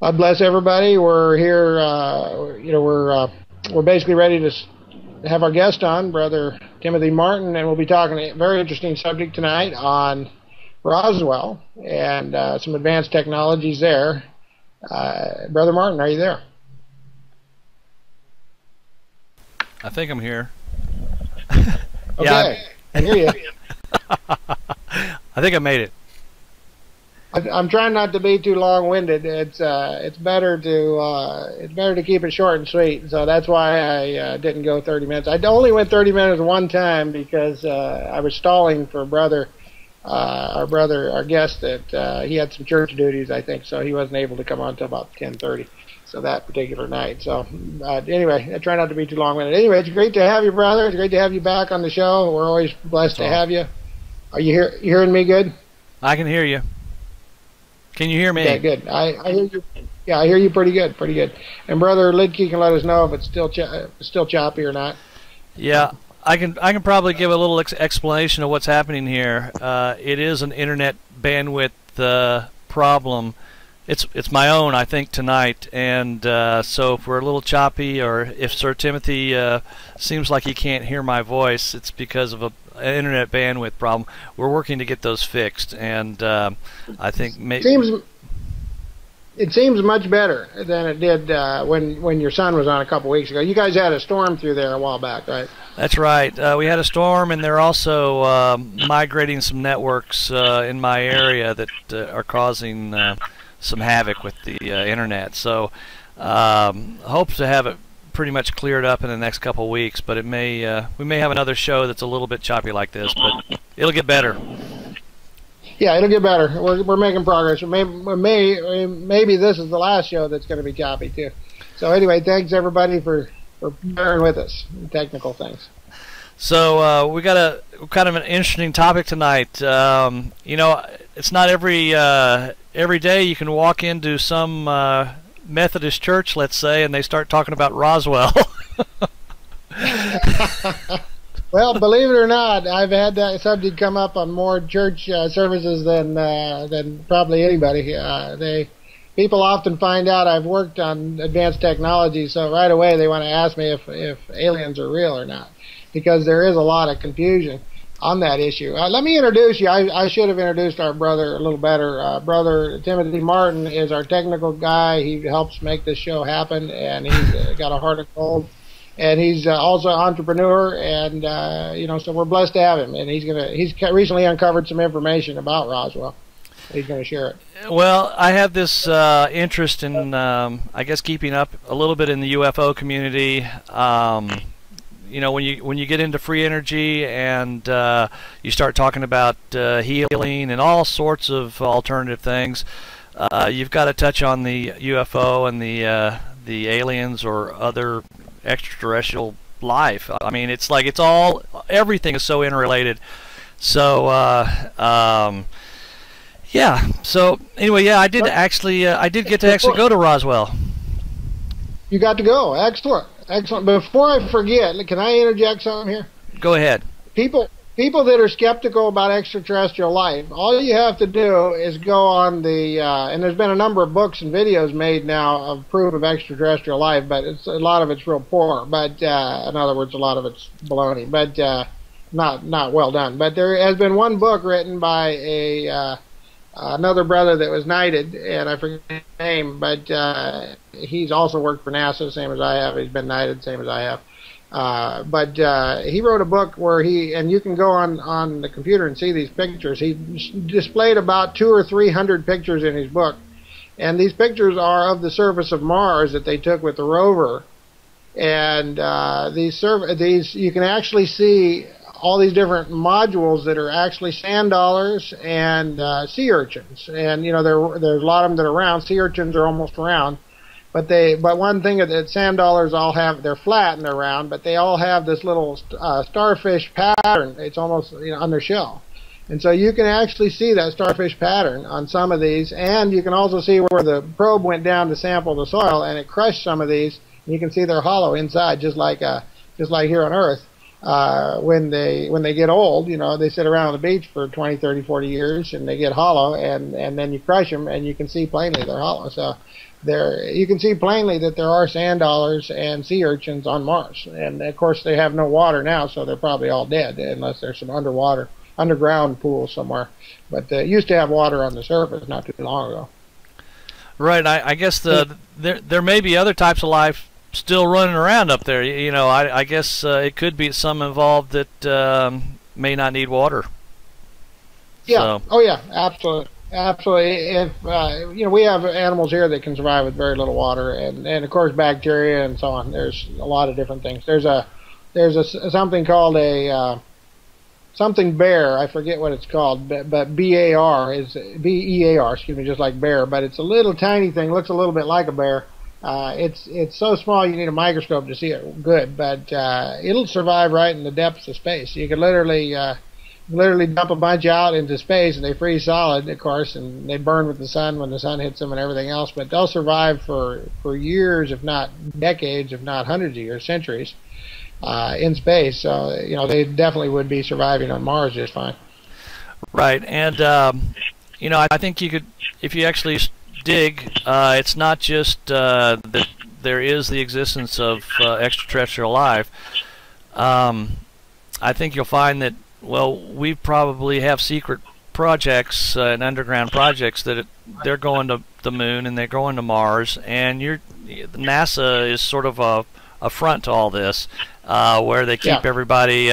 God bless everybody. We're here. We're basically ready to have our guest on, Brother Timothy Martin, and we'll be talking a very interesting subject tonight on Roswell and some advanced technologies there. Brother Martin, are you there? I think I'm here. Okay, yeah, I hear you. I think I made it. I'm trying not to be too long-winded. It's better to keep it short and sweet. So that's why I didn't go 30 minutes. I only went 30 minutes one time because I was stalling for our guest that he had some church duties, I think, so he wasn't able to come on until about 10:30. So that particular night. So anyway, I try not to be too long-winded. Anyway, it's great to have you, brother. It's great to have you back on the show. We're always blessed to have you. Are you hearing me good? I can hear you. Can you hear me? Yeah, good. I hear you. Yeah, I hear you pretty good, pretty good. And Brother Lidke can let us know if it's still choppy or not. Yeah, I can probably give a little explanation of what's happening here. It is an internet bandwidth problem. It's my own, I think, tonight, and so if we're a little choppy, or if Sir Timothy seems like he can't hear my voice, it's because of an internet bandwidth problem. We're working to get those fixed, and I think maybe it seems much better than it did when your son was on a couple weeks ago. You guys had a storm through there a while back, right? That's right. We had a storm, and they're also migrating some networks in my area that are causing some havoc with the internet. So hope to have it pretty much cleared up in the next couple of weeks, but we may have another show that's a little bit choppy like this, but it'll get better. Yeah, it'll get better. We're making progress. Maybe this is the last show that's going to be choppy too. So anyway, thanks everybody for bearing with us in technical things. So we got a kind of an interesting topic tonight. You know, it's not every day you can walk into some Methodist church, let's say, and they start talking about Roswell. Well, believe it or not, I've had that subject come up on more church services than probably anybody. People often find out I've worked on advanced technology, so right away they want to ask me if aliens are real or not, because there is a lot of confusion on that issue. Let me introduce you. I should have introduced our brother a little better. Brother Timothy Martin is our technical guy. He helps make this show happen, and he's got a heart of gold. And he's also an entrepreneur, and so we're blessed to have him. And he's recently uncovered some information about Roswell. He's going to share it. Well, I have this interest in, I guess, keeping up a little bit in the UFO community. You know, when you get into free energy and you start talking about healing and all sorts of alternative things, you've got to touch on the UFO and the aliens or other extraterrestrial life. I mean, it's like everything is so interrelated. So yeah. So anyway, yeah, I did get to actually go to Roswell. You got to go. Excellent. Excellent. Before I forget, can I interject something here? Go ahead. People that are skeptical about extraterrestrial life, all you have to do is go on and there's been a number of books and videos made now of proof of extraterrestrial life, but a lot of it's real poor. But in other words, a lot of it's baloney, but not well done. But there has been one book written by another brother that was knighted, and I forget his name, but he's also worked for NASA, same as I have. He's been knighted, same as I have. But he wrote a book where and you can go on the computer and see these pictures. He displayed about 200 or 300 pictures in his book, and these pictures are of the surface of Mars that they took with the rover. And these you can actually see all these different modules that are actually sand dollars and sea urchins. And there's a lot of them that are round. Sea urchins are almost round. But one thing that sand dollars all have, they're flat and they're round, but they all have this little starfish pattern. It's almost on their shell, and so you can actually see that starfish pattern on some of these, and you can also see where the probe went down to sample the soil, and it crushed some of these. And you can see they're hollow inside, just like here on Earth. when they get old, they sit around on the beach for 20, 30, 40 years, and they get hollow, and then you crush them, and you can see plainly they're hollow. So you can see plainly that there are sand dollars and sea urchins on Mars, and of course they have no water now, so they're probably all dead unless there's some underground pool somewhere. But they used to have water on the surface not too long ago. Right. I guess there may be other types of life still running around up there. I guess it could be some involved that may not need water. Yeah. So. Oh, yeah. Absolutely. Absolutely. If we have animals here that can survive with very little water, and of course bacteria and so on. There's a lot of different things. There's something called a something bear. I forget what it's called, but BAR is BEAR. Excuse me, just like bear, but it's a little tiny thing. Looks a little bit like a bear. It's so small you need a microscope to see it good, but it'll survive right in the depths of space. You could literally dump a bunch out into space, and they freeze solid, of course, and they burn with the sun when the sun hits them and everything else. But they'll survive for years, if not decades, if not hundreds of years, centuries, in space. So they definitely would be surviving on Mars just fine. Right, and I think you could, if you actually dig, it's not just that there is the existence of extraterrestrial life. I think you'll find that, well, we probably have secret projects and underground projects that they're going to the moon and they're going to Mars, and NASA is sort of a front to all this, where they keep everybody,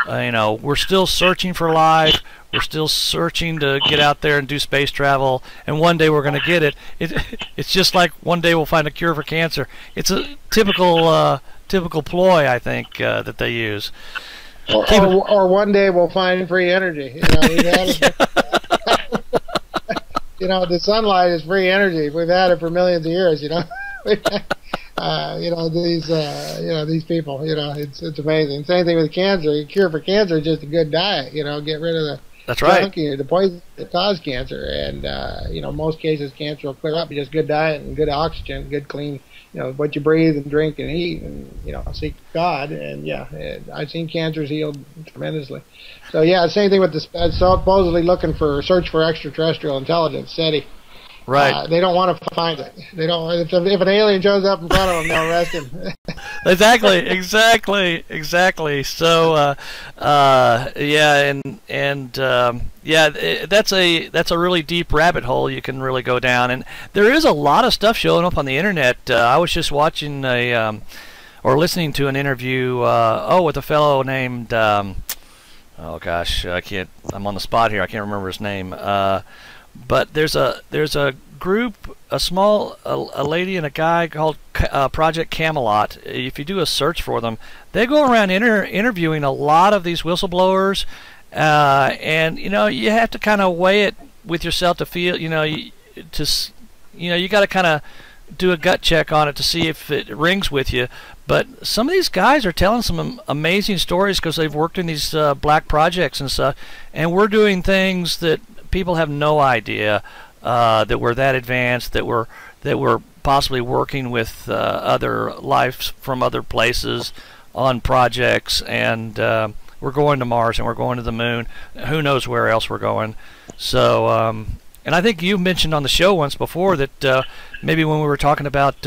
we're still searching for life. We're still searching to get out there and do space travel, and one day we're going to get it. It's just like one day we'll find a cure for cancer. It's a typical ploy, I think, that they use. Or one day we'll find free energy. The sunlight is free energy. We've had it for millions of years. These people. It's amazing. Same thing with cancer. A cure for cancer is just a good diet. Get rid of the the poison that cause cancer, and most cases cancer will clear up. Just good diet and good oxygen, good clean. What you breathe and drink and eat, and seek God, and I've seen cancers healed tremendously. So same thing with supposedly looking for search for extraterrestrial intelligence, SETI. Right. They don't want to find it. They don't. If an alien shows up in front of them, they'll arrest him. Exactly. So, that's a really deep rabbit hole you can really go down, and there is a lot of stuff showing up on the internet. I was just watching or listening to an interview with a fellow named I'm on the spot here. I can't remember his name. But there's a group, a lady and a guy called Project Camelot. If you do a search for them, they go around interviewing a lot of these whistleblowers, and you have to kind of weigh it with yourself to feel, you got to kind of do a gut check on it to see if it rings with you. But some of these guys are telling some amazing stories because they've worked in these black projects and stuff, and we're doing things that people have no idea that we're that advanced, that we're possibly working with other lives from other places on projects, and we're going to Mars and we're going to the moon. Who knows where else we're going? So, and I think you mentioned on the show once before that maybe when we were talking about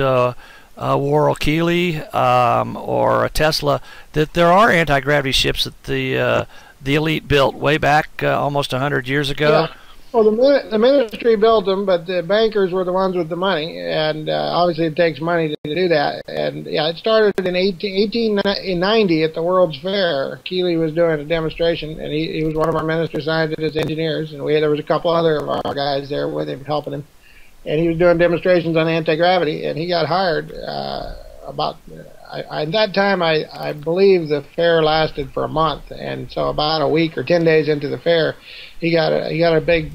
Warrell Keeley or a Tesla, that there are anti-gravity ships that the elite built way back almost 100 years ago. Yeah. Well, the ministry built them, but the bankers were the ones with the money, and obviously it takes money to do that. And it started in 1890 at the World's Fair. Keeley was doing a demonstration, and he was one of our minister scientists, engineers, and there was a couple other of our guys there with him, helping him. And he was doing demonstrations on anti-gravity, and he got hired at that time, I believe the fair lasted for a month, and so about a week or 10 days into the fair, he got a big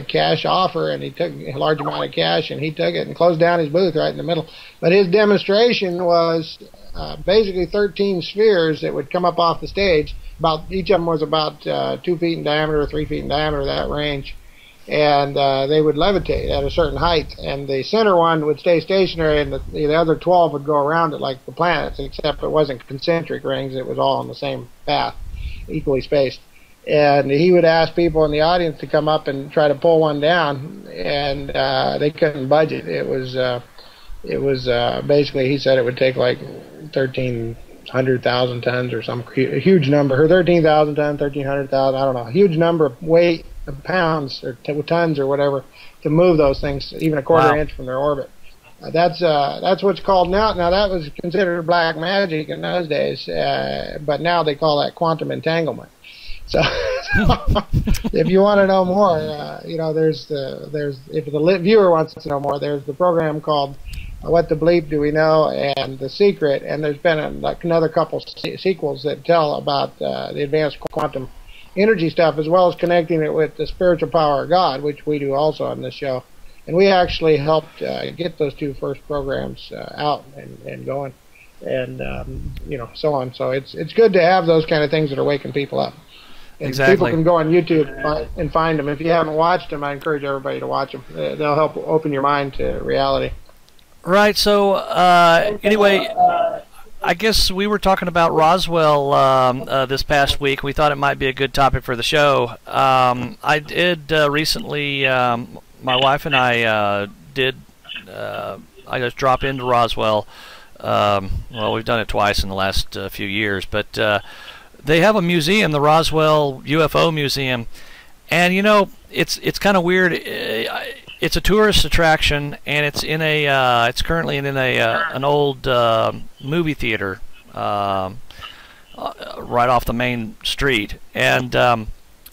cash offer, and he took a large amount of cash, and he took it and closed down his booth right in the middle. But his demonstration was basically 13 spheres that would come up off the stage. Each of them was about 2 feet in diameter or 3 feet in diameter, that range. and they would levitate at a certain height, and the center one would stay stationary, and the other 12 would go around it like the planets, except it wasn't concentric rings, it was all on the same path, equally spaced. And he would ask people in the audience to come up and try to pull one down, and they couldn't budge it. It was basically, he said it would take like 1,300,000 tons or some huge number, or 13,000 tons, 1,300,000, I don't know, a huge number of weight of pounds or tons or whatever to move those things even a quarter inch from their orbit. That's what's called now. Now that was considered black magic in those days, but now they call that quantum entanglement. So if you want to know more, there's if the viewer wants to know more, there's the program called What the Bleep Do We Know and The Secret, and there's been another couple sequels that tell about the advanced quantum energy stuff, as well as connecting it with the spiritual power of God, which we do also on this show. And we actually helped get those two first programs out and going, and so on. So it's good to have those kind of things that are waking people up. And exactly. People can go on YouTube and find them. If you haven't watched them, I encourage everybody to watch them. They'll help open your mind to reality. Right. So anyway, I guess we were talking about Roswell this past week. We thought it might be a good topic for the show. I did recently. My wife and I did. I just dropped into Roswell. Well, we've done it twice in the last few years, but they have a museum, the Roswell UFO Museum, and it's kind of weird. It's a tourist attraction, and it's in it's currently in an old movie theater right off the main street. And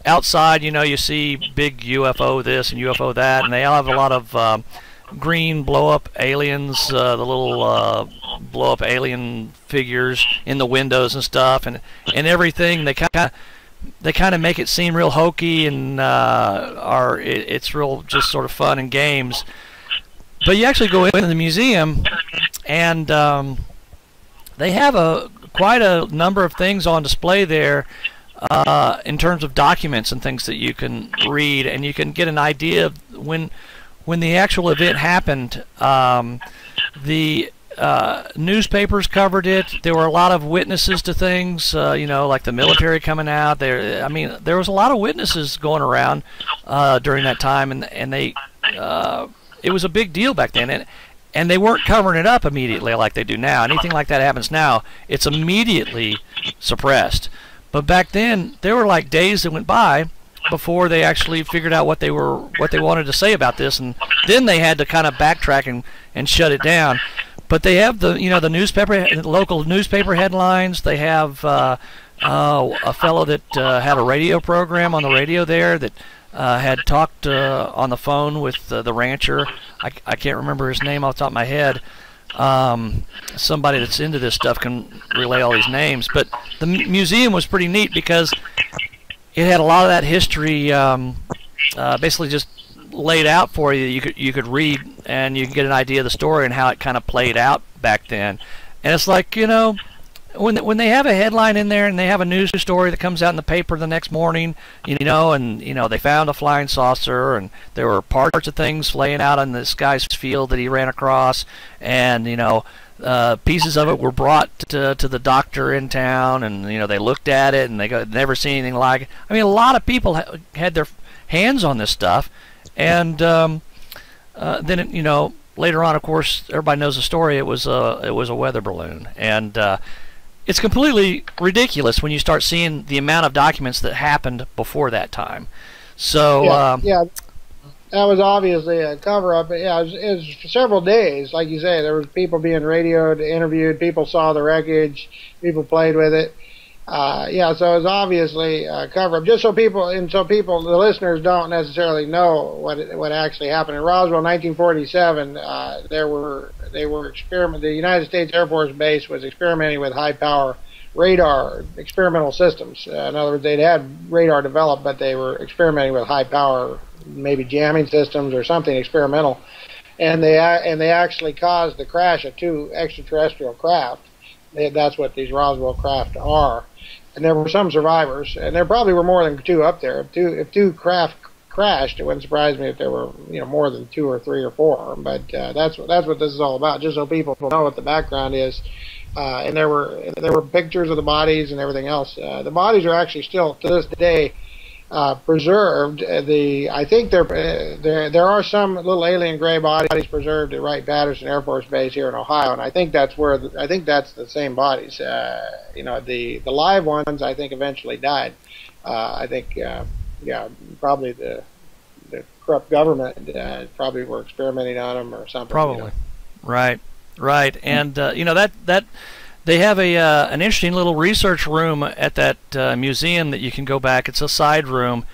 outside, you see big UFO this and UFO that, and they all have a lot of green blow-up aliens, the little blow-up alien figures in the windows and stuff, and everything. They kind of make it seem real hokey, and it's real just sort of fun and games. But you actually go into the museum, and they have quite a number of things on display there in terms of documents and things that you can read, and you can get an idea of when the actual event happened. The newspapers covered it. There were a lot of witnesses to things, like the military coming out. There was a lot of witnesses going around during that time, and they it was a big deal back then, and they weren't covering it up immediately like they do now. Anything like that happens now, it's immediately suppressed. But back then, there were like days that went by before they actually figured out what they wanted to say about this, and then they had to kind of backtrack and shut it down. But they have the local newspaper headlines. They have a fellow that had a radio program on the radio there that had talked on the phone with the rancher. I can't remember his name off the top of my head. Somebody that's into this stuff can relay all these names. But the museum was pretty neat because it had a lot of that history basically just laid out for you. You could read, and you can get an idea of the story and how it kind of played out back then. And it's like, when they have a headline in there and they have a news story that comes out in the paper the next morning, and they found a flying saucer, and there were parts of things laying out on this guy's field that he ran across, and pieces of it were brought to the doctor in town, and they looked at it and they never seen anything like it. I mean, a lot of people had their hands on this stuff, and then later on, of course, everybody knows the story. It was a weather balloon, and it's completely ridiculous when you start seeing the amount of documents that happened before that time. So yeah. That was obviously a cover-up. Yeah, it was for several days. Like you say, there was people being radioed, interviewed, people saw the wreckage, people played with it. So it was obviously a cover-up. Just so people, the listeners don't necessarily know what actually happened. In Roswell, 1947, the United States Air Force Base was experimenting with high-power radar experimental systems. In other words, they'd had radar developed, but they were experimenting with high-power, maybe jamming systems or something experimental, and they actually caused the crash of two extraterrestrial craft. That's what these Roswell craft are, and there were some survivors, and there probably were more than two up there. If two craft crashed, it wouldn't surprise me if there were, more than 2 or 3 or 4. But that's what this is all about, just so people know what the background is. And there were pictures of the bodies and everything else. The bodies are actually still to this day preserved. I think there are some little alien gray bodies preserved at Wright-Patterson Air Force Base here in Ohio, and I think that's the same bodies. The live ones I think eventually died. I think probably the corrupt government probably were experimenting on them or something. Probably, right, and that. They have an interesting little research room at that museum that you can go back. It's a side room,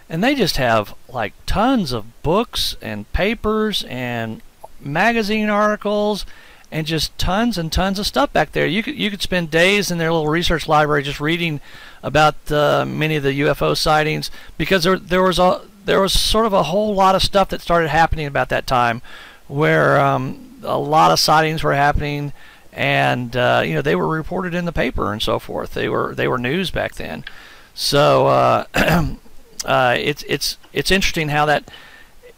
and they just have like tons of books and papers and magazine articles and just tons and tons of stuff back there. You could spend days in their little research library just reading about many of the UFO sightings, because there was sort of a whole lot of stuff that started happening about that time, where a lot of sightings were happening. And they were reported in the paper and so forth. They were news back then. So it's interesting how that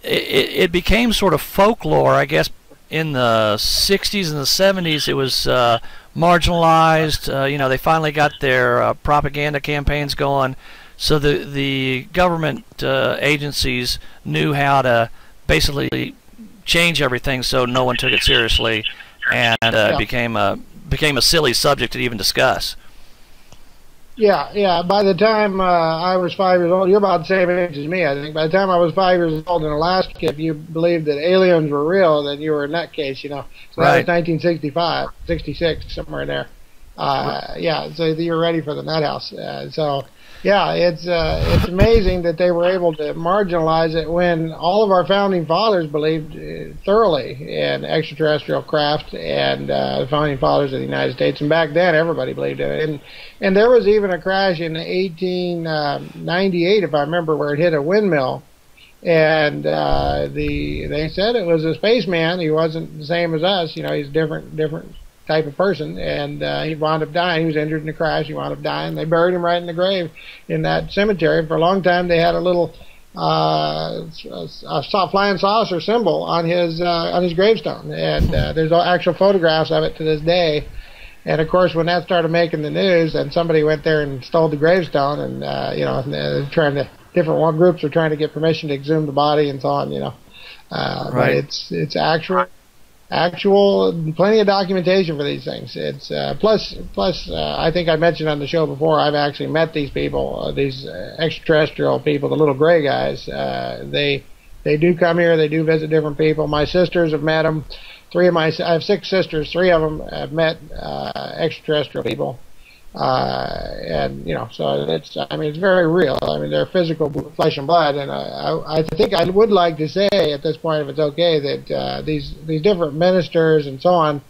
it became sort of folklore. I guess in the 60s and the 70s it was marginalized. They finally got their propaganda campaigns going, so the government agencies knew how to basically change everything so no one took it seriously. And became a silly subject to even discuss. Yeah. By the time I was 5 years old, you're about the same age as me, I think. By the time I was 5 years old in Alaska, if you believed that aliens were real, then you were a nutcase, So that was 1965, 66, somewhere in there. So you were ready for the nut house. It's amazing that they were able to marginalize it when all of our founding fathers believed thoroughly in extraterrestrial craft, and the founding fathers of the United States. And back then, everybody believed in it. And there was even a crash in 1898, if I remember, where it hit a windmill. And they said it was a spaceman. He wasn't the same as us. He's a different type of person, and he wound up dying. He was injured in the crash. He wound up dying. They buried him right in the grave in that cemetery. For a long time, they had a little flying saucer symbol on his gravestone, and there's actual photographs of it to this day. And of course, when that started making the news, and somebody went there and stole the gravestone, and different groups were trying to get permission to exhume the body and so on. Right. But it's actual plenty of documentation for these things. It's plus I think I mentioned on the show before, I've actually met these people, these extraterrestrial people, the little gray guys. They do come here. They do visit different people. My sisters have met them. I have 6 sisters. 3 of them have met extraterrestrial people. So it's very real. They're physical flesh and blood, and I think I would like to say at this point, if it's okay, that these different ministers and so on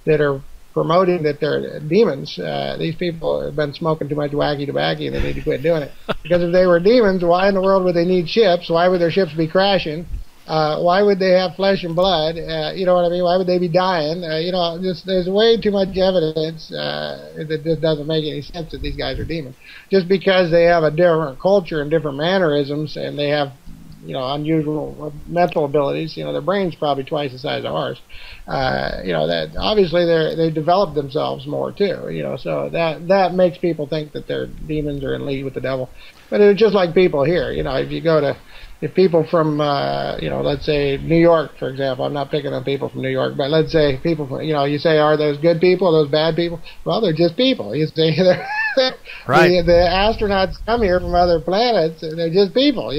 that are promoting that they're demons, these people have been smoking too much wacky tobacco, and they need to quit doing it. Because if they were demons, why in the world would they need ships? Why would their ships be crashing? Why would they have flesh and blood? You know what I mean? Why would they be dying? There's way too much evidence that just doesn't make any sense that these guys are demons. Just because they have a different culture and different mannerisms, and they have, unusual mental abilities. Their brain's probably twice the size of ours. That obviously they develop themselves more too. So that makes people think that they're demons or in league with the devil. But it's just like people here. If people from, let's say New York, for example, I'm not picking on people from New York, but let's say people from, you say, are those good people, are those bad people? Well, they're just people. You say right. The astronauts come here from other planets, and they're just people.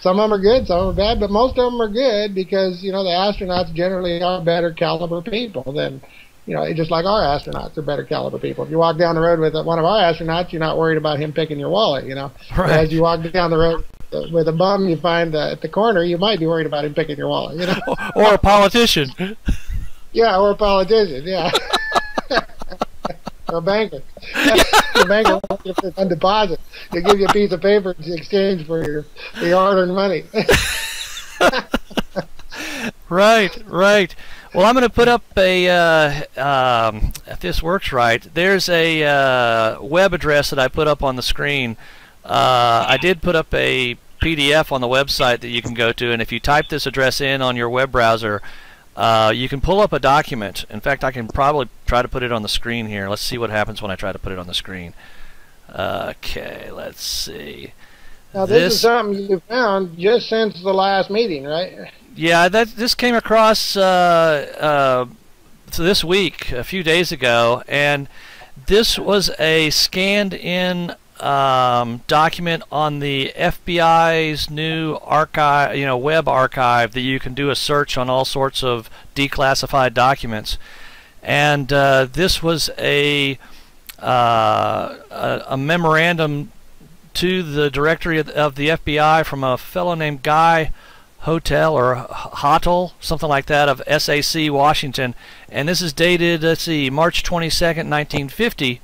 Some of them are good, some of them are bad, but most of them are good because, the astronauts generally are better caliber people than, just like our astronauts are better caliber people. If you walk down the road with one of our astronauts, you're not worried about him picking your wallet, Right. As you walk down the road with a bum you find at the corner, you might be worried about him picking your wallet, Or a politician. Yeah, or a politician, yeah. Or a banker. The banker wants you to put on deposit. They give you a piece of paper in exchange for your hard-earned money. Right. Well, I'm going to put up if this works right, there's a web address that I put up on the screen. I did put up a PDF on the website that you can go to, and if you type this address in on your web browser, you can pull up a document. In fact, I can probably try to put it on the screen here. Let's see what happens when I try to put it on the screen. Okay, let's see. Now this is something you found just since the last meeting, right? Yeah, this came across this week, a few days ago, and this was a scanned-in document on the FBI's new archive, web archive, that you can do a search on all sorts of declassified documents. And this was a memorandum to the directory of the FBI from a fellow named Guy Hotel or Hotel, something like that, of SAC, Washington. And this is dated, let's see, March 22nd, 1950.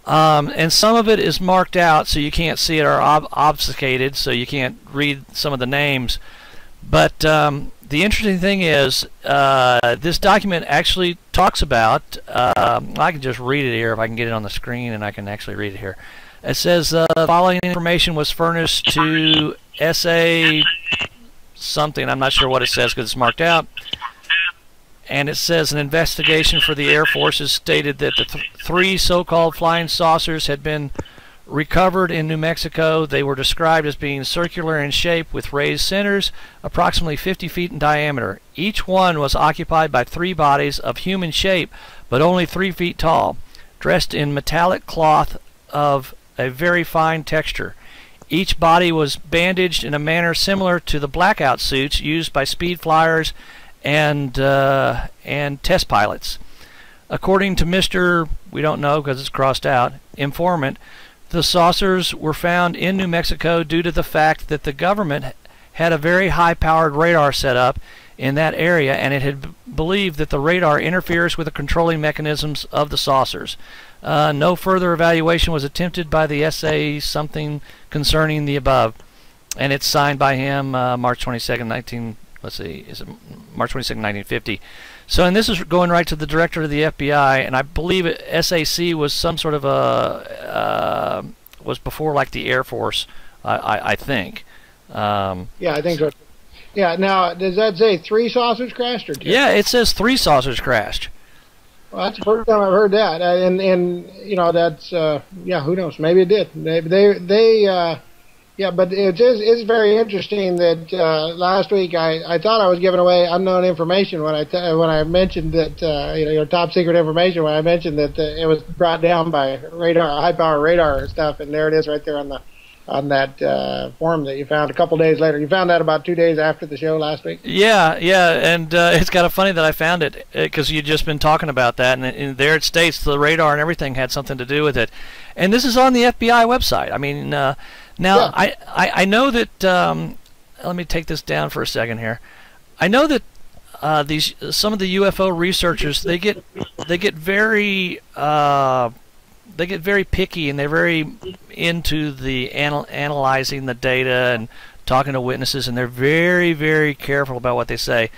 And some of it is marked out so you can't see it, or obfuscated so you can't read some of the names. But the interesting thing is this document actually talks about, I can just read it here if I can get it on the screen, and I can actually read it here. It says the following information was furnished to SA something. I'm not sure what it says because it's marked out. And it says an investigation for the Air Force has stated that the three so-called flying saucers had been recovered in New Mexico. They were described as being circular in shape with raised centers, approximately 50 feet in diameter. Each one was occupied by three bodies of human shape, but only 3 feet tall, dressed in metallic cloth of a very fine texture. Each body was bandaged in a manner similar to the blackout suits used by speed flyers and test pilots. According to Mr. we don't know because it's crossed out, informant, the saucers were found in New Mexico due to the fact that the government had a very high-powered radar set up in that area, and it had believed that the radar interferes with the controlling mechanisms of the saucers. No further evaluation was attempted by the SA something concerning the above, and it's signed by him March 22nd, let's see, is it March 22nd, 1950. So, and this is going right to the director of the FBI, and I believe SAC was some sort of a was before like the Air Force, I think. Yeah, I think so. Yeah. Now, does that say 3 saucers crashed or 2? Yeah, it says 3 saucers crashed. Well, that's the first time I've heard that, and that's yeah, who knows? Maybe it did. Yeah, but it's very interesting that last week I thought I was giving away unknown information when I mentioned that top secret information, when I mentioned that it was brought down by radar, high power radar stuff, and there it is right there on that form that you found a couple days later. You found that about 2 days after the show last week. Yeah, and it's kind of funny that I found it because you'd just been talking about that, and there it states the radar and everything had something to do with it, and this is on the FBI website. I mean. Now, yeah. I know that, let me take this down for a second here. I know that some of the UFO researchers, they get very picky, and they're very into the analyzing the data and talking to witnesses, and they're very, very careful about what they say.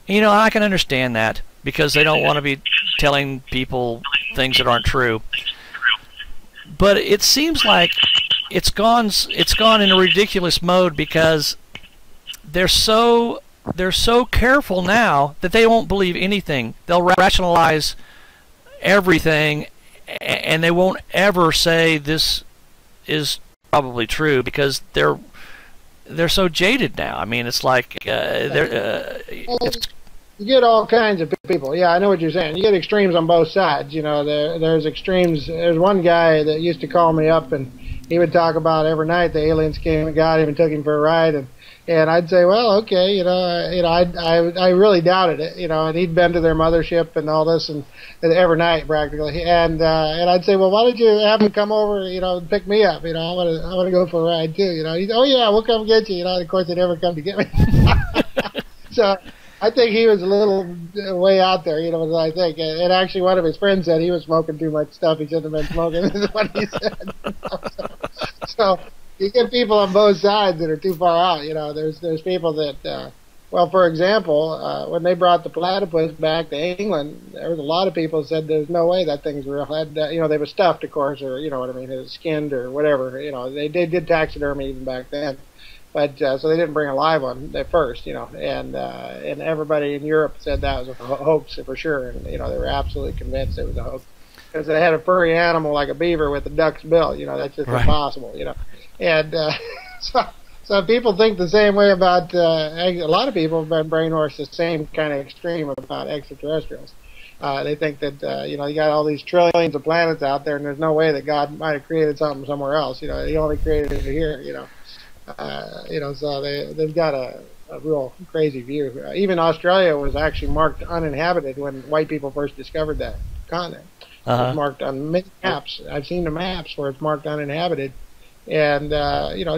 And, I can understand that because they don't want to be telling people things that aren't true. But it seems like it's gone in a ridiculous mode because they're so careful now that they won't believe anything. They'll rationalize everything, and they won't ever say this is probably true because they're so jaded now. I mean, it's like you get all kinds of people. Yeah, I know what you're saying. You get extremes on both sides. There's extremes. There's one guy that used to call me up, and he would talk about every night the aliens came and got him and took him for a ride, and I'd say, well, okay, I really doubted it, and he'd been to their mothership and all this, and every night practically, and I'd say, well, why don't you have him come over, and pick me up, I want to go for a ride too, He'd, oh yeah, we'll come get you, and of course they never come to get me. So I think he was a little way out there, as I think. And actually, one of his friends said he was smoking too much stuff. He shouldn't have been smoking, is what he said. So you get people on both sides that are too far out. There's people that, well, for example, when they brought the platypus back to England, there was a lot of people that said there's no way that thing's real. They were stuffed, of course, or, what I mean, it was skinned or whatever. They did taxidermy even back then. But so they didn't bring a live one at first, and everybody in Europe said that was a hoax for sure, and they were absolutely convinced it was a hoax because they had a furry animal like a beaver with a duck's bill. That's just impossible. And so people think the same way about a lot of people have been brainwashed the same kind of extreme about extraterrestrials. They think that you got all these trillions of planets out there, and there's no way that God might have created something somewhere else. He only created it here. So they've got a real crazy view. Even Australia was actually marked uninhabited when white people first discovered that continent. It was marked on many maps. I've seen the maps where it's marked uninhabited. And,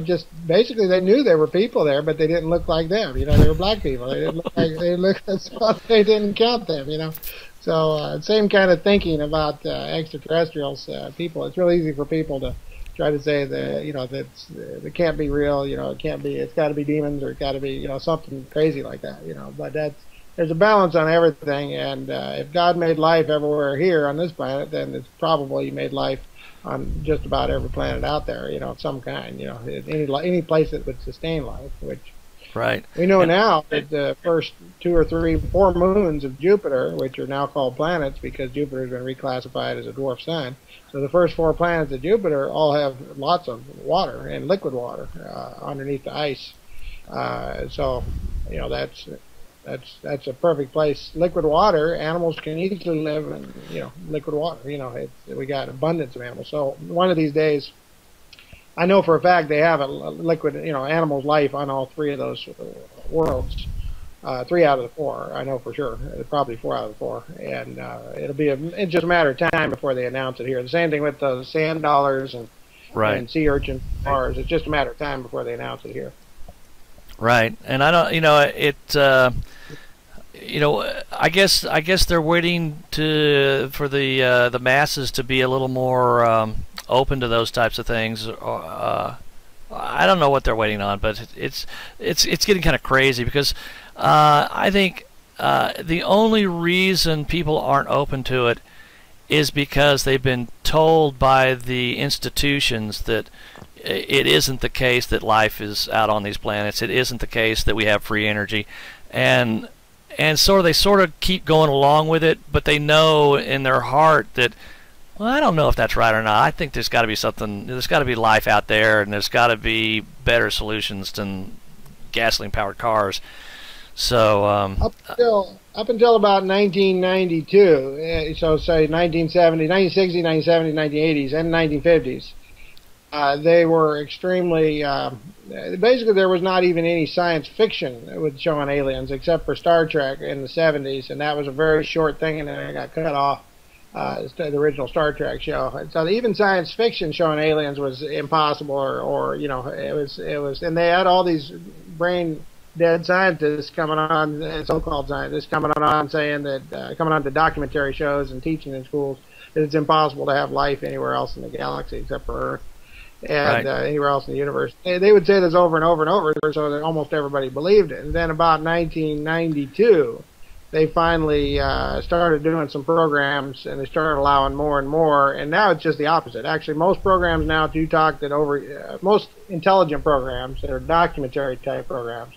just basically they knew there were people there, but they didn't look like them. They were black people. They didn't look like, they didn't count them, So, same kind of thinking about extraterrestrials, people. It's real easy for people to try to say that, that it can't be real, it's got to be demons or it got to be, something crazy like that, But there's a balance on everything. And if God made life everywhere here on this planet, then it's probably He made life on just about every planet out there, of some kind, any place that would sustain life, which we know now that the first 2 or 3, 4 moons of Jupiter, which are now called planets because Jupiter has been reclassified as a dwarf sun. So the first 4 planets of Jupiter all have lots of water and liquid water underneath the ice. So, that's a perfect place. Liquid water, animals can easily live in, liquid water. We got abundance of animals. So one of these days, I know for a fact they have a liquid, animals' life on all 3 of those worlds. 3 out of the 4, I know for sure. Probably 4 out of the 4, and it's just a matter of time before they announce it here. The same thing with the sand dollars and sea urchins on Mars. It's just a matter of time before they announce it here. Right, and I don't, I guess they're waiting for the masses to be a little more open to those types of things. I don't know what they're waiting on, but it's getting kind of crazy because I think the only reason people aren't open to it is because they've been told by the institutions that it isn't the case that life is out on these planets. It isn't the case that we have free energy, and they sort of keep going along with it, but they know in their heart that, well, I don't know if that's right or not. I think there's got to be something. There's got to be life out there, and there's got to be better solutions than gasoline-powered cars. So up until about 1992, so say 1970, 1960, 1970, 1980s, and 1950s. They were extremely, basically there was not even any science fiction with showing aliens except for Star Trek in the 70s, and that was a very short thing, and then it got cut off, the original Star Trek show. So even science fiction showing aliens was impossible, or it was, and they had all these brain dead scientists coming on, so-called scientists coming on saying that, coming on to documentary shows and teaching in schools that it's impossible to have life anywhere else in the galaxy except for Earth. And anywhere else in the universe. They would say this over and over and over, so that almost everybody believed it. And then about 1992, they finally started doing some programs, and they started allowing more and more, and now it's just the opposite. Actually, most programs now do talk that most intelligent programs that are documentary-type programs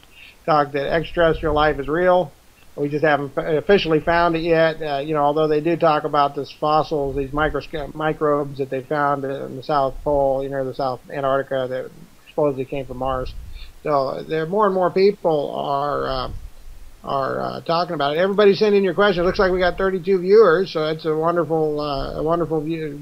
talk that extraterrestrial life is real. We just haven't officially found it yet, although they do talk about this fossils, these microbes that they found in the South Pole, the South Antarctica that supposedly came from Mars. So there, more and more people are talking about it. Everybody's sending your questions. It looks like we got 32 viewers, so it's a wonderful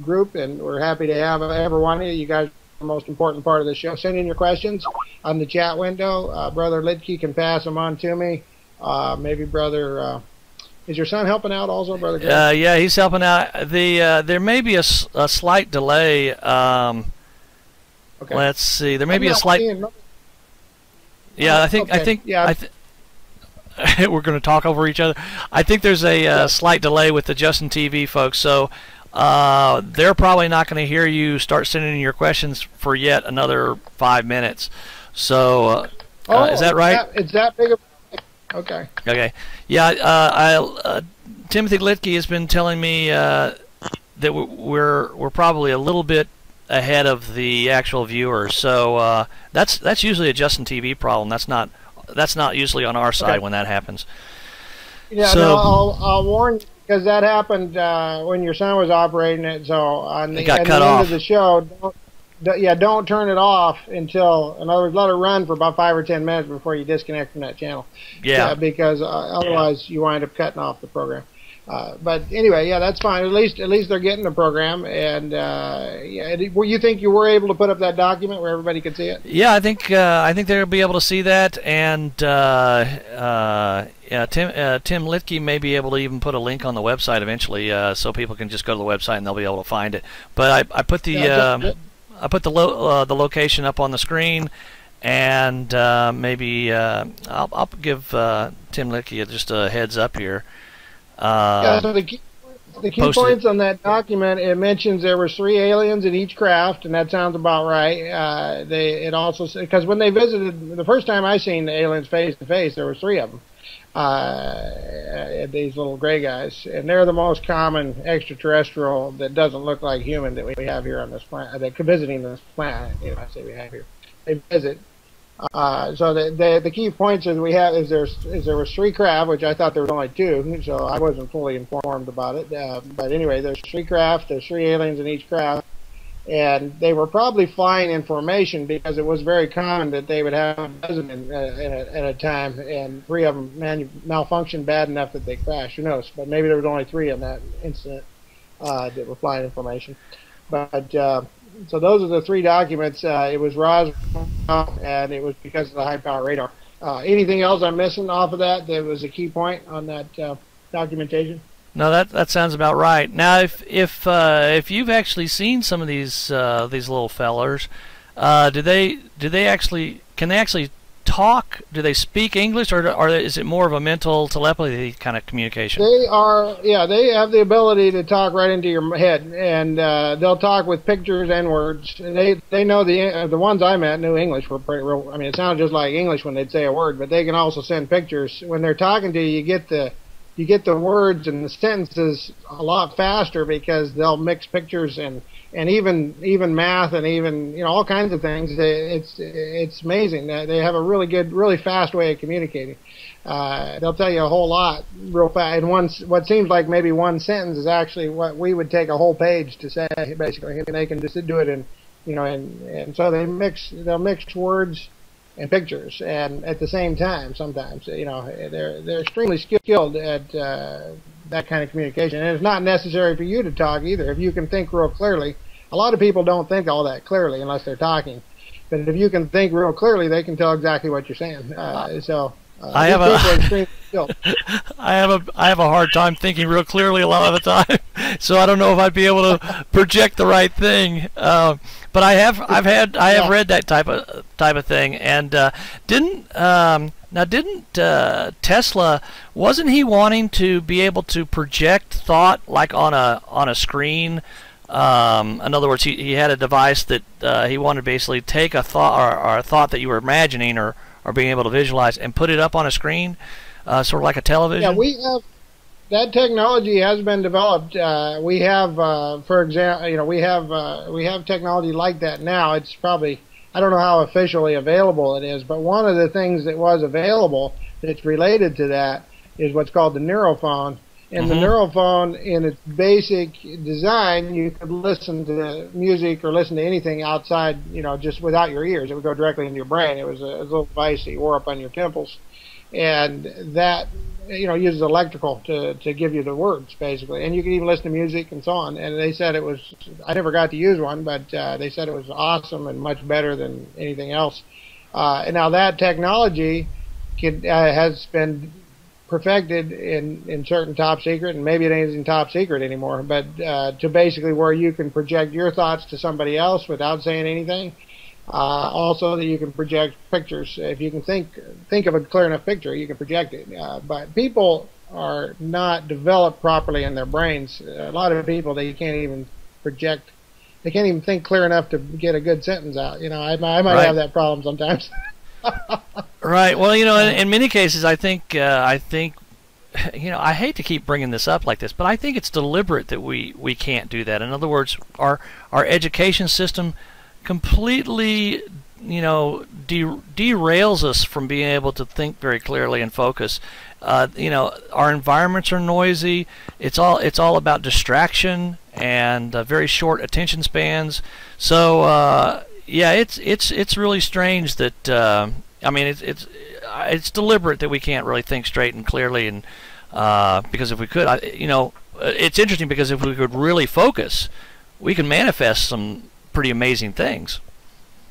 group, and we're happy to have every one of you. You guys are the most important part of the show. Send in your questions on the chat window. Brother Litke can pass them on to me. Maybe Brother, is your son helping out also, Brother Greg? Yeah, he's helping out. There may be a slight delay. Okay. Let's see. There may be a slight. Yeah, I think. Yeah. We're going to talk over each other. I think there's a slight delay with the Justin TV folks, so they're probably not going to hear you start sending in your questions for yet another 5 minutes. So, is that right? Is that big of? Okay. Okay. Yeah. Timothy Litke has been telling me that we're probably a little bit ahead of the actual viewer. So that's usually a Justin TV problem. That's not usually on our side when that happens. Yeah, so, no, I'll warn you, because that happened when your son was operating it. So on the, got at cut the off. end of the show, don't turn it off until, in other words, let it run for about 5 or 10 minutes before you disconnect from that channel. Yeah. Because otherwise you wind up cutting off the program. But anyway, yeah, that's fine. At least they're getting the program. And you think you were able to put up that document where everybody could see it? Yeah, I think they'll be able to see that, and Tim Litke may be able to even put a link on the website eventually, so people can just go to the website and they'll be able to find it. But I put the the location up on the screen, and maybe I'll give Tim Litke just a heads up here. So the key points on that document, it mentions there were 3 aliens in each craft, and that sounds about right. It also, because when they visited, the first time I seen the aliens face to face, there were 3 of them. These little gray guys, and they're the most common extraterrestrial that doesn't look like human that we have here on this planet. They're visiting this planet. I say we have here. They visit. So the key points is there was 3 craft, which I thought there was only 2, so I wasn't fully informed about it. But anyway, there's 3 craft, there's 3 aliens in each craft, and they were probably flying in formation because it was very common that they would have a dozen at a time, and 3 of them malfunctioned bad enough that they crashed. Who knows? But maybe there was only 3 in that incident that were flying in formation. But so those are the 3 documents. It was Roswell, and it was because of the high-power radar. Anything else I'm missing off of that was a key point on that documentation? No, that sounds about right. Now, if you've actually seen some of these little fellers, can they actually talk? Do they speak English, or is it more of a mental telepathy kind of communication? They have the ability to talk right into your head, and they'll talk with pictures and words. They know the ones I met knew English were pretty real. I mean, it sounded just like English when they'd say a word, but they can also send pictures. When they're talking to you, you get the words and the sentences a lot faster because they'll mix pictures and even math and even all kinds of things. It's amazing. They have a really fast way of communicating. They'll tell you a whole lot real fast. And what seems like maybe one sentence is actually what we would take a whole page to say, basically. And they can just do it and so they'll mix words and pictures, and at the same time, sometimes they're extremely skilled at that kind of communication. And it's not necessary for you to talk either. If you can think real clearly, a lot of people don't think all that clearly unless they're talking. But if you can think real clearly, they can tell exactly what you're saying. I have a hard time thinking real clearly a lot of the time, so I don't know if I'd be able to project the right thing. But I have read that type of thing, and didn't Tesla, wasn't he wanting to be able to project thought like on a screen? In other words, he had a device that he wanted to basically take a thought or a thought that you were imagining or being able to visualize and put it up on a screen, sort of like a television. Yeah, we have that technology has been developed. We have, for example, we have technology like that now. It's probably, I don't know how officially available it is, but one of the things that was available that's related to that is what's called the neurophone. And the neurophone, in its basic design, you could listen to music or listen to anything outside, just without your ears. It would go directly into your brain. It was a little device that you wore up on your temples. And that, uses electrical to give you the words, basically. And you can even listen to music and so on. And they said it was, I never got to use one, but they said it was awesome and much better than anything else. And now that technology has been perfected in certain top secret, and maybe it ain't in top secret anymore, but to basically where you can project your thoughts to somebody else without saying anything. Also that you can project pictures. If you can think of a clear enough picture, you can project it. But people are not developed properly in their brains. A lot of people, they can't even project. They can't even think clear enough to get a good sentence out. I might have that problem sometimes. Right. Well, in many cases, I think I hate to keep bringing this up like this, but I think it's deliberate that we can't do that. In other words, our education system completely, derails us from being able to think very clearly and focus. Our environments are noisy. It's all about distraction and very short attention spans. So yeah, it's really strange that it's deliberate that we can't really think straight and clearly, and because if we could, it's interesting because if we could really focus, we can manifest some pretty amazing things.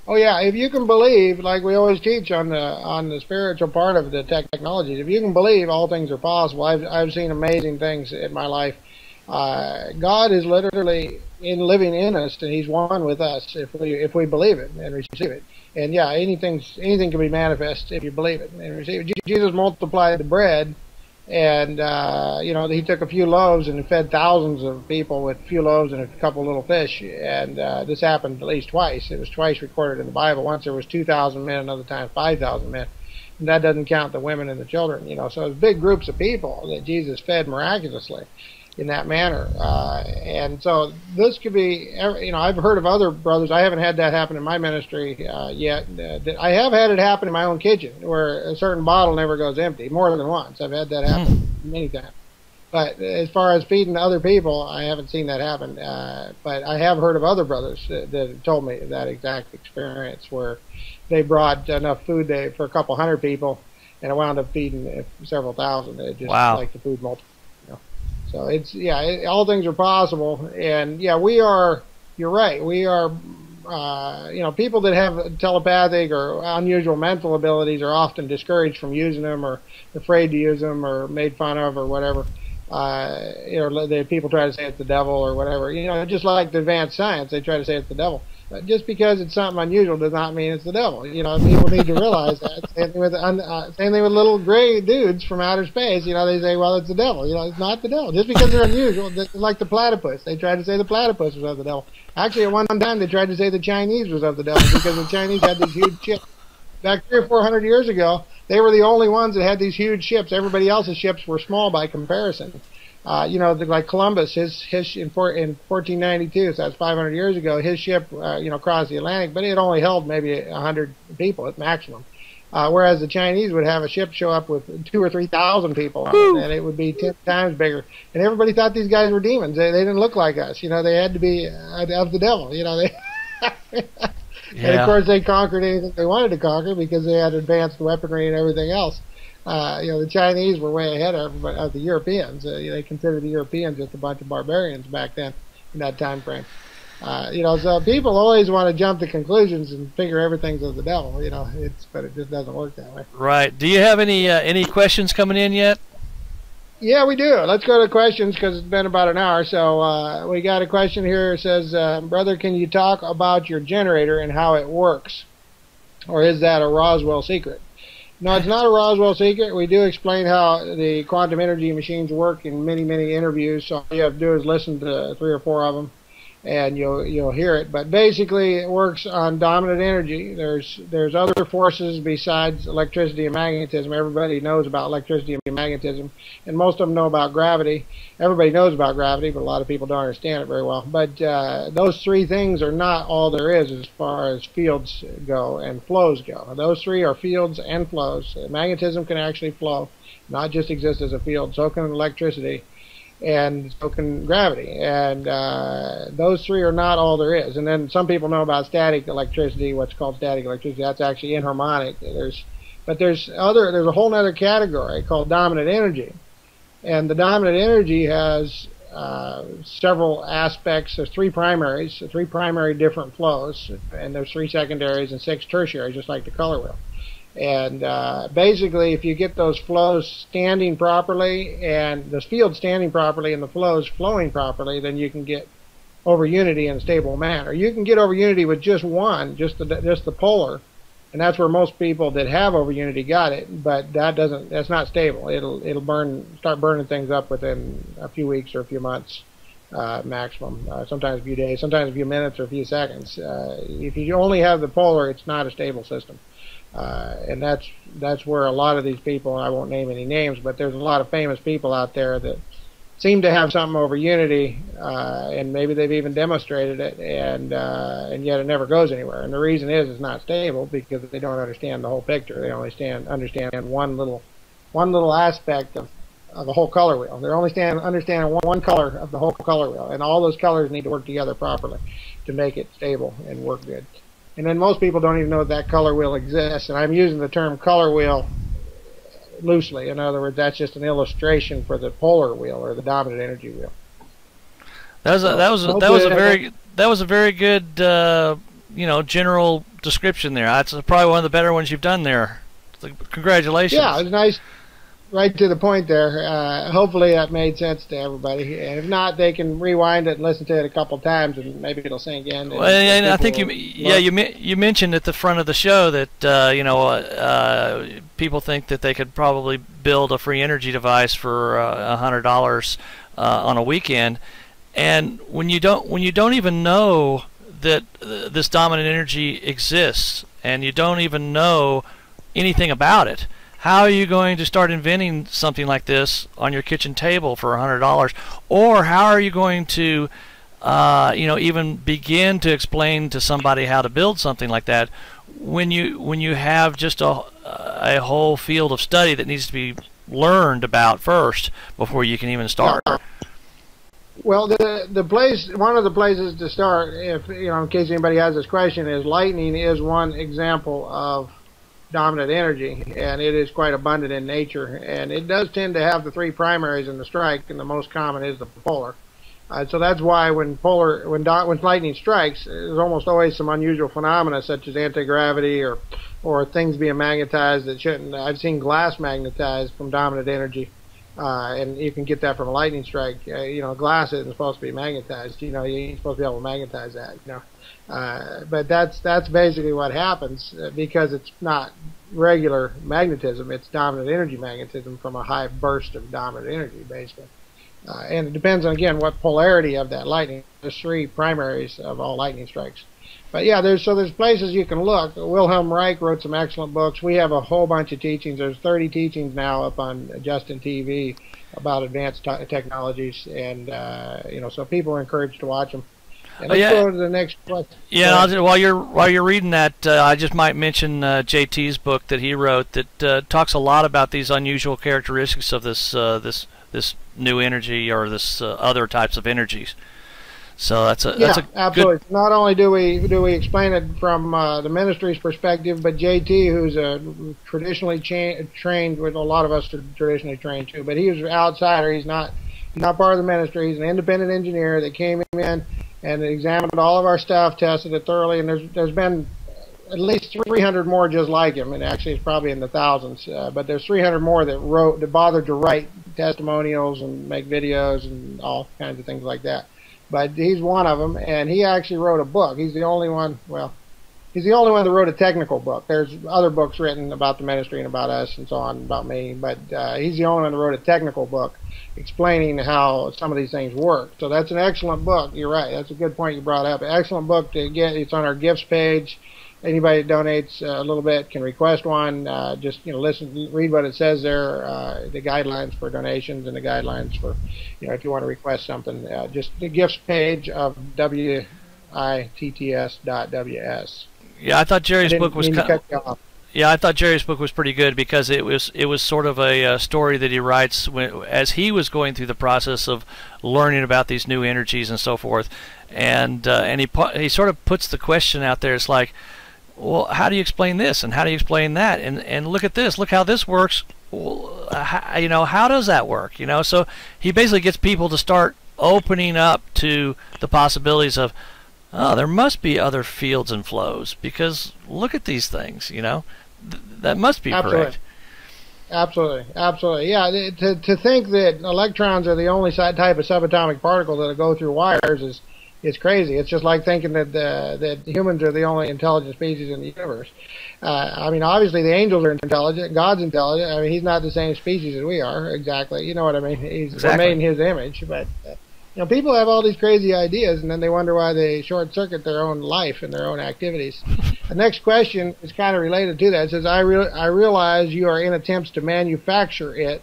Oh yeah, if you can believe, like we always teach on the spiritual part of the technologies, if you can believe, all things are possible. I've seen amazing things in my life. God is literally living in us, and He's one with us if we believe it and receive it. And yeah, anything can be manifest if you believe it and receive it. Jesus multiplied the bread, and He took a few loaves and fed thousands of people with a few loaves and a couple little fish. And this happened at least twice. It was twice recorded in the Bible. Once there was 2,000 men, another time 5,000 men. And that doesn't count the women and the children. So it was big groups of people that Jesus fed miraculously in that manner. And so this could be, I've heard of other brothers. I haven't had that happen in my ministry yet. I have had it happen in my own kitchen where a certain bottle never goes empty, more than once. I've had that happen many times. But as far as feeding other people, I haven't seen that happen. But I have heard of other brothers that have told me that exact experience where they brought enough food for a couple hundred people, and it wound up feeding several thousand. It just like the food multiplied. So all things are possible, and you're right. We are, people that have telepathic or unusual mental abilities are often discouraged from using them, or afraid to use them, or made fun of, or whatever. People try to say it's the devil or whatever. Just like the advanced science, they try to say it's the devil. But just because it's something unusual does not mean it's the devil. People need to realize that. Same thing with little gray dudes from outer space. They say, well, it's the devil. It's not the devil. Just because they're unusual, like the platypus. They tried to say the platypus was of the devil. Actually, at one time, they tried to say the Chinese was of the devil because the Chinese had these huge ships. Back 300 or 400 years ago, they were the only ones that had these huge ships. Everybody else's ships were small by comparison. Like Columbus, his in 1492, so that's 500 years ago, his ship, crossed the Atlantic, but it only held maybe 100 people at maximum. Whereas the Chinese would have a ship show up with 2,000 or 3,000 people on it, and it would be 10 times bigger. And everybody thought these guys were demons. They didn't look like us. They had to be of the devil. And of course they conquered anything they wanted to conquer because they had advanced weaponry and everything else. The Chinese were way ahead of the Europeans. They considered the Europeans just a bunch of barbarians back then in that time frame. So people always want to jump to conclusions and figure everything's of the devil. But it just doesn't work that way. Right. Do you have any questions coming in yet? Yeah, we do. Let's go to questions because it's been about an hour. So we got a question here. It says, brother, can you talk about your generator and how it works? Or is that a Roswell secret? No, it's not a Roswell secret. We do explain how the quantum energy machines work in many, many interviews. So all you have to do is listen to 3 or 4 of them, and you'll hear it. But basically, it works on dominant energy. There's other forces besides electricity and magnetism. Everybody knows about electricity and magnetism, and most of them know about gravity. Everybody knows about gravity, but a lot of people don't understand it very well. But those 3 things are not all there is as far as fields go and flows go. Those 3 are fields and flows. Magnetism can actually flow, not just exist as a field. So can electricity, and so can gravity. And those 3 are not all there is. And then some people know about static electricity, what's called static electricity. That's actually inharmonic. There's a whole other category called dominant energy. And the dominant energy has several aspects. There's 3 primaries, 3 primary different flows, and there's 3 secondaries and 6 tertiaries, just like the color wheel. And basically, if you get those flows standing properly, and the field standing properly, and the flows flowing properly, then you can get over unity in a stable manner. You can get over unity with just one, just the polar, and that's where most people that have over unity got it. But that's not stable. It'll start burning things up within a few weeks or a few months maximum. Sometimes a few days, sometimes a few minutes or a few seconds. If you only have the polar, it's not a stable system. And that's where a lot of these people, I won't name any names, but there's a lot of famous people out there that seem to have something over unity, and maybe they've even demonstrated it, and yet it never goes anywhere. And the reason is it's not stable because they don't understand the whole picture. They only understand one little aspect of the whole color wheel. They're only understanding one color of the whole color wheel, and all those colors need to work together properly to make it stable and work good. And then most people don't even know that color wheel exists, and I'm using the term color wheel loosely. In other words, that's just an illustration for the polar wheel or the dominant energy wheel. That was a very good general description there. That's probably one of the better ones you've done there. So congratulations. Yeah, it was nice. Right to the point there. Hopefully that made sense to everybody. And if not, they can rewind it and listen to it a couple times, and maybe it'll sink in. Well, and I think you mentioned at the front of the show that people think that they could probably build a free energy device for $100 on a weekend, and when you don't even know that this dominant energy exists, and you don't even know anything about it. How are you going to start inventing something like this on your kitchen table for $100? Or how are you going to, even begin to explain to somebody how to build something like that when you have just a whole field of study that needs to be learned about first before you can even start? Well, one of the places to start, if in case anybody has this question, is lightning is one example of dominant energy, and it is quite abundant in nature, and it does tend to have the three primaries in the strike, and the most common is the polar. So that's why when lightning strikes, there's almost always some unusual phenomena such as anti-gravity or things being magnetized that shouldn't. I've seen glass magnetized from dominant energy, and you can get that from a lightning strike. Glass isn't supposed to be magnetized. You ain't supposed to be able to magnetize that. But that's basically what happens because it's not regular magnetism. It's dominant energy magnetism from a high burst of dominant energy, basically. And it depends on, again, what polarity of that lightning. There's three primaries of all lightning strikes. But yeah, there's places you can look. Wilhelm Reich wrote some excellent books. We have a whole bunch of teachings. There's 30 teachings now up on Justin TV about advanced technologies, and so people are encouraged to watch them. And let's go to the next question. Yeah, while you're reading that, I just might mention JT's book that he wrote that talks a lot about these unusual characteristics of this new energy or this other types of energies. So that's a absolutely. Good... Not only do we explain it from the ministry's perspective, but JT, who's traditionally trained, with a lot of us are traditionally trained too, but he was an outsider. He's not part of the ministry. He's an independent engineer that came in and examined all of our stuff, tested it thoroughly, and there's been at least 300 more just like him, and actually it's probably in the thousands, but there's 300 more that bothered to write testimonials and make videos and all kinds of things like that. But he's one of them, and he actually wrote a book. He's the only one that wrote a technical book. There's other books written about the ministry and about us and so on, about me, but he's the only one that wrote a technical book explaining how some of these things work. So that's an excellent book. You're right. That's a good point you brought up. An excellent book to get. It's on our gifts page. Anybody that donates a little bit can request one. Just listen, read what it says there. The guidelines for donations and the guidelines for, if you want to request something. Just the gifts page of witts.ws. Yeah, I thought Jerry's book was. Yeah, I thought Jerry's book was pretty good because it was sort of a story that he writes as he was going through the process of learning about these new energies and so forth, and he sort of puts the question out there. It's like, well, how do you explain this and how do you explain that, and look at this, look how this works. Well, how does that work? So he basically gets people to start opening up to the possibilities of, oh, there must be other fields and flows because look at these things, that must be correct. Absolutely. Yeah, to think that electrons are the only type of subatomic particle that go through wires is crazy. It's just like thinking that humans are the only intelligent species in the universe. Obviously the angels are intelligent, God's intelligent. He's not the same species as we are exactly. You know what I mean? We're made in His image, but people have all these crazy ideas, and then they wonder why they short-circuit their own life and their own activities. The next question is kind of related to that. It says, I realize you are in attempts to manufacture it.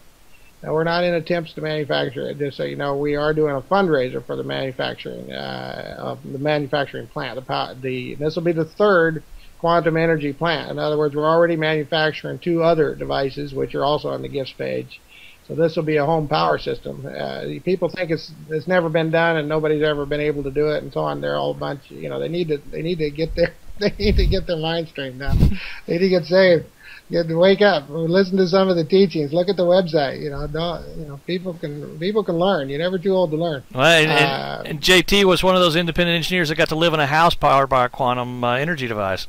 Now, we're not in attempts to manufacture it. Just so you know, we are doing a fundraiser for the manufacturing of the manufacturing plant. This will be the third quantum energy plant. In other words, we're already manufacturing 2 other devices, which are also on the gifts page. So this will be a home power system. People think it's never been done and nobody's ever been able to do it and so on. They're all a bunch. They need to get their mind straightened out. They need to get saved. Get to wake up. Listen to some of the teachings. Look at the website. People can learn. You're never too old to learn. Well, and JT was one of those independent engineers that got to live in a house powered by a quantum energy device.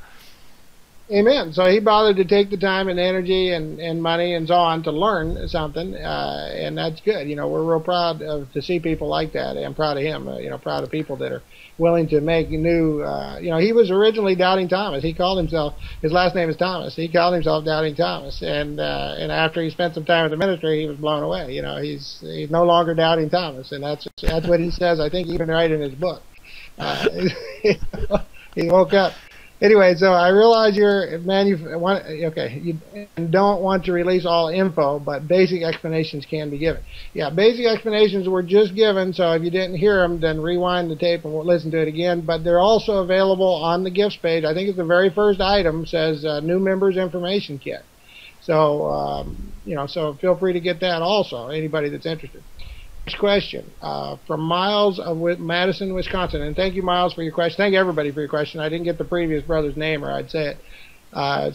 Amen. So he bothered to take the time and energy and money and so on to learn something, and that's good. We're real proud to see people like that. I'm proud of him. Proud of people that are willing to make new. He was originally Doubting Thomas. He called himself. His last name is Thomas. He called himself Doubting Thomas, and after he spent some time in the ministry, he was blown away. He's no longer Doubting Thomas, and that's what he says. I think even right in his book. He woke up. Anyway, so I realize you don't want to release all info, but basic explanations can be given. Yeah, basic explanations were just given, so if you didn't hear them, then rewind the tape and we'll listen to it again. But they're also available on the gifts page. I think it's the very first item says new members information kit. So, so feel free to get that also, anybody that's interested. Next question from Miles of Madison, Wisconsin. And thank you, Miles, for your question. Thank everybody for your question. I didn't get the previous brother's name, or I'd say it.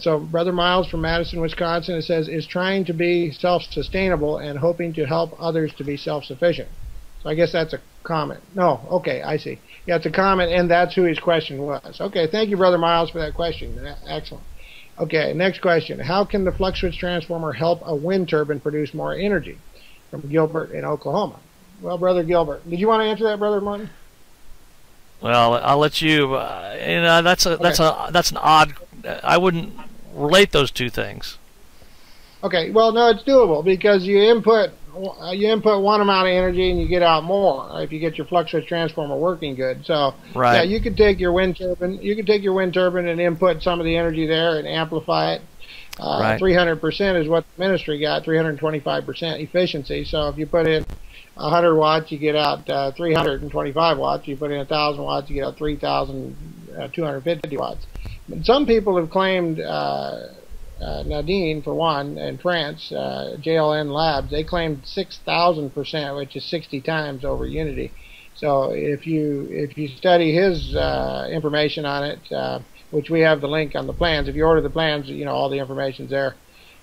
So Brother Miles from Madison, Wisconsin, it says, is trying to be self-sustainable and hoping to help others to be self-sufficient. So I guess that's a comment. No, okay, I see. Yeah, it's a comment, and that's who his question was. Okay, thank you, Brother Miles, for that question. Excellent. Okay, next question. How can the flux switch transformer help a wind turbine produce more energy? From Gilbert in Oklahoma. Well, Brother Gilbert, did you want to answer that, Brother Martin? Well, I'll let you. That's an odd. I wouldn't relate those two things. Okay. Well, no, it's doable because you input one amount of energy and you get out more if you get your flux switch transformer working good. So right. Yeah, you could take your wind turbine. You could take your wind turbine and input some of the energy there and amplify it. 300% is what the ministry got, 325% efficiency. So if you put in 100 watts, you get out 325 watts. You put in 1,000 watts, you get out 3,250 watts. But some people have claimed, Nadine, for one, in France, JLN Labs, they claimed 6,000%, which is 60 times over Unity. So if you study his information on it, which we have the link on the plans. If you order the plans, all the information's there.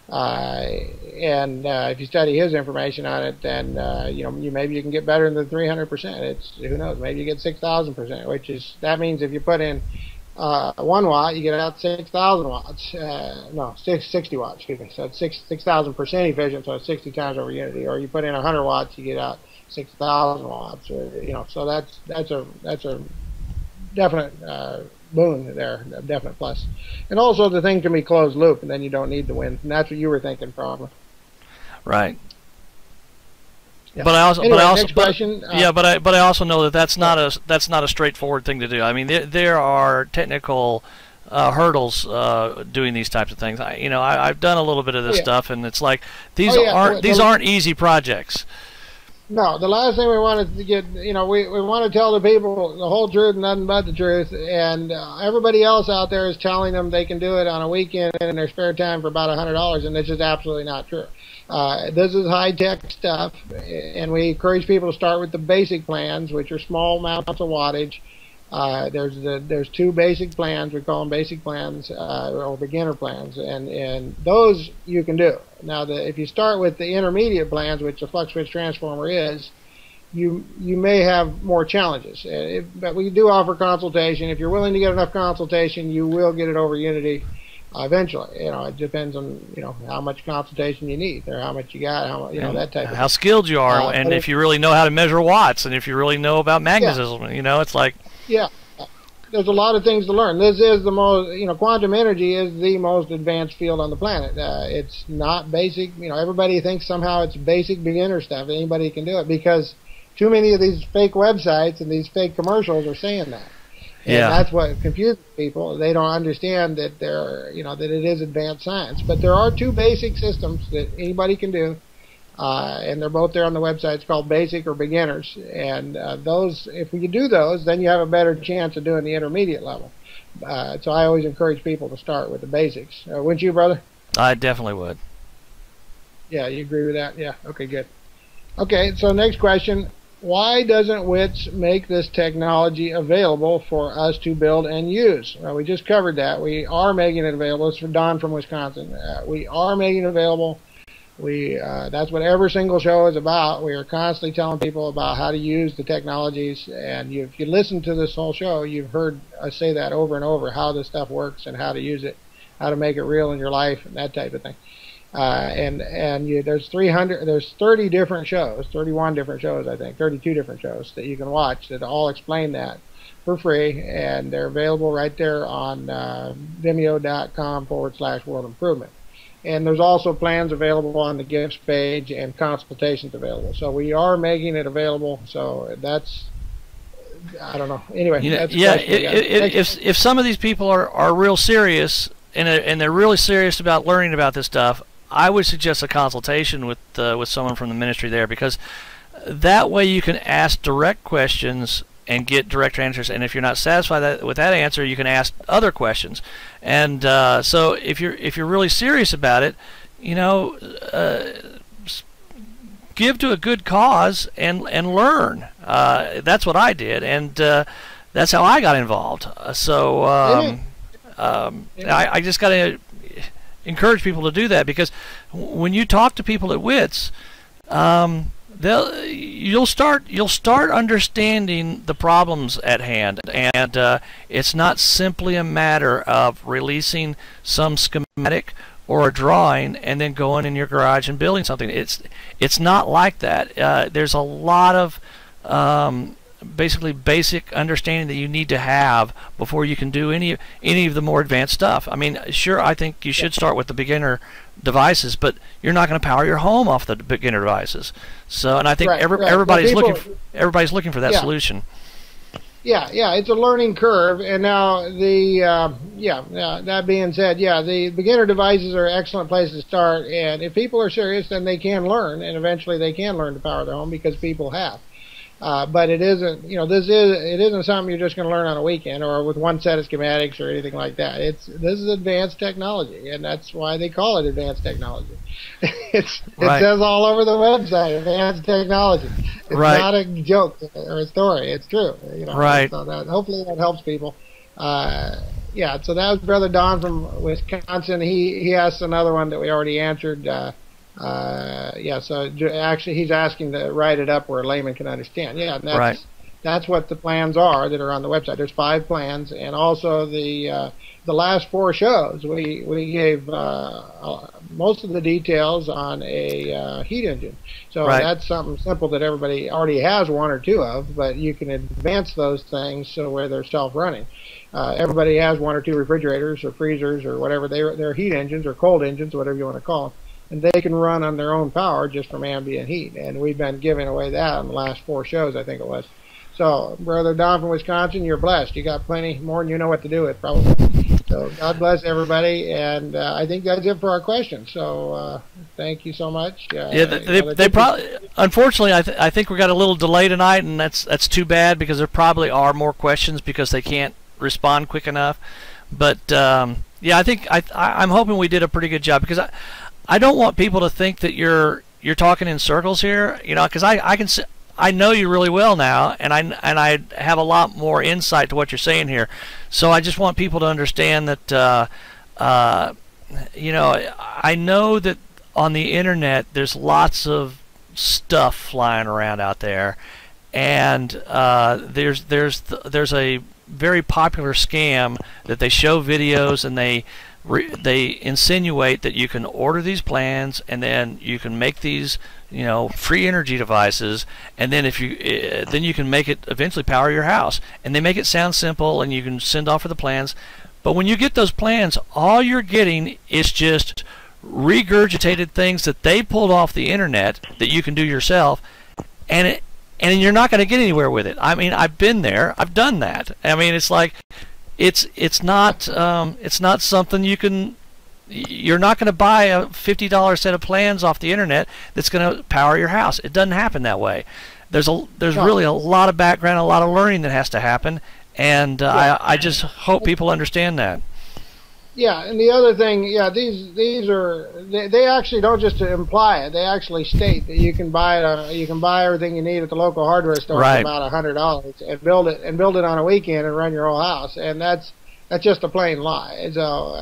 If you study his information on it, then maybe you can get better than 300%. Who knows? Maybe you get 6,000%, that means if you put in 1 watt, you get out 6,000 watts. No, 60 watts. Excuse me. So it's 6,000% efficient. So it's 60 times over Unity. Or you put in 100 watts, you get out 6,000 watts. So that's a definite boon there, a definite plus. And also the thing can be closed loop, and then you don't need the wind. And that's what you were thinking, probably. Right. Yeah. But I also, next question. But I also know that that's not a straightforward thing to do. I mean, there are technical hurdles doing these types of things. I've done a little bit of this stuff, and it's like these aren't easy projects. No, the last thing we wanted to get, we want to tell the people the whole truth and nothing but the truth, and everybody else out there is telling them they can do it on a weekend in their spare time for about $100, and this is absolutely not true. This is high-tech stuff, and we encourage people to start with the basic plans, which are small amounts of wattage. There's 2 basic plans. We call them basic plans or beginner plans, and those you can do. Now, if you start with the intermediate plans, which the flux switch transformer is, you may have more challenges. But we do offer consultation. If you're willing to get enough consultation, you will get it over Unity eventually. It depends on how much consultation you need or how much you got, that type of thing. How skilled you are, and if you really know how to measure watts, and if you really know about magnetism, it's like. Yeah, there's a lot of things to learn. This is the most, quantum energy is the most advanced field on the planet. It's not basic. Everybody thinks somehow it's basic beginner stuff. Anybody can do it because too many of these fake websites and these fake commercials are saying that. And that's what confuses people. They don't understand that that it is advanced science. But there are two basic systems that anybody can do, and they're both there on the website. It's called Basic or Beginners. And those, if you do those, then you have a better chance of doing the intermediate level. So I always encourage people to start with the basics. Wouldn't you, brother? I definitely would. Yeah, you agree with that? Yeah. Okay, good. Okay, so next question. Why doesn't WITS make this technology available for us to build and use? Well, we just covered that. We are making it available. It's for Don from Wisconsin. We are making it available. That's what every single show is about. We are constantly telling people about how to use the technologies. And if you listen to this whole show, you've heard us say that over and over, how this stuff works and how to use it, how to make it real in your life, and that type of thing. There's 30 different shows, 31 different shows, I think, 32 different shows that you can watch that all explain that for free, and they're available right there on vimeo.com/world improvement. And there's also plans available on the gifts page and consultations available. So we are making it available. So that's, I don't know. Anyway, that's if some of these people are real serious and they're really serious about learning about this stuff, I would suggest a consultation with someone from the ministry there, because that way you can ask direct questions and get direct answers. And if you're not satisfied with that answer, you can ask other questions. And so if you're really serious about it, give to a good cause and learn. That's what I did, and that's how I got involved. I just got to encourage people to do that, because when you talk to people at WITS, you'll start understanding the problems at hand, and it's not simply a matter of releasing some schematic or a drawing and then going in your garage and building something. It's not like that. There's a lot of basically basic understanding that you need to have before you can do any of the more advanced stuff. I mean, sure, I think you should start with the beginner devices, but you're not going to power your home off the beginner devices. So, and I think everybody's looking for that solution. Yeah, it's a learning curve. And now that being said, the beginner devices are an excellent place to start. And if people are serious, then they can learn, and eventually they can learn to power their home, because people have. But it isn't, it isn't something you're just going to learn on a weekend or with one set of schematics or anything like that. This is advanced technology, and that's why they call it advanced technology. It says all over the website, advanced technology. It's not a joke or a story. It's true. Right. So hopefully that helps people. So that was Brother Don from Wisconsin. He asked another one that we already answered. So actually he's asking to write it up where a layman can understand. And that's what the plans are that are on the website. There's 5 plans, and also the last 4 shows we gave most of the details on a heat engine. So that's something simple that everybody already has 1 or 2 of, but you can advance those things so where they're self-running. Everybody has 1 or 2 refrigerators or freezers or whatever. They're heat engines or cold engines, whatever you want to call them. And they can run on their own power just from ambient heat. And we've been giving away that on the last 4 shows, I think it was. So, Brother Don from Wisconsin, you're blessed. You got plenty more than you know what to do with, probably. So, God bless everybody. And I think that's it for our questions. So, thank you so much. They probably, unfortunately, I think we got a little delay tonight, and that's too bad, because there probably are more questions because they can't respond quick enough. But I think I'm hoping we did a pretty good job, because I don't want people to think that you're talking in circles here, because I know you really well now, and I have a lot more insight to what you're saying here. So I just want people to understand that I know that on the internet there's lots of stuff flying around out there, and there's a very popular scam that they show videos, and they insinuate that you can order these plans and then you can make these free energy devices, and then then you can make it eventually power your house, and they make it sound simple and you can send off for the plans. But when you get those plans, all you're getting is just regurgitated things that they pulled off the internet that you can do yourself, and and you're not going to get anywhere with it. I mean, I've been there, I've done that. I mean, it's like it's not something you can. You're not going to buy a $50 set of plans off the internet that's going to power your house. It doesn't happen that way. There's really a lot of background, a lot of learning that has to happen, and I just hope people understand that. Yeah, and the other thing, these are they actually don't just imply it; they actually state that you can buy everything you need at the local hardware store for about $100 and build it on a weekend and run your whole house, and that's just a plain lie. So,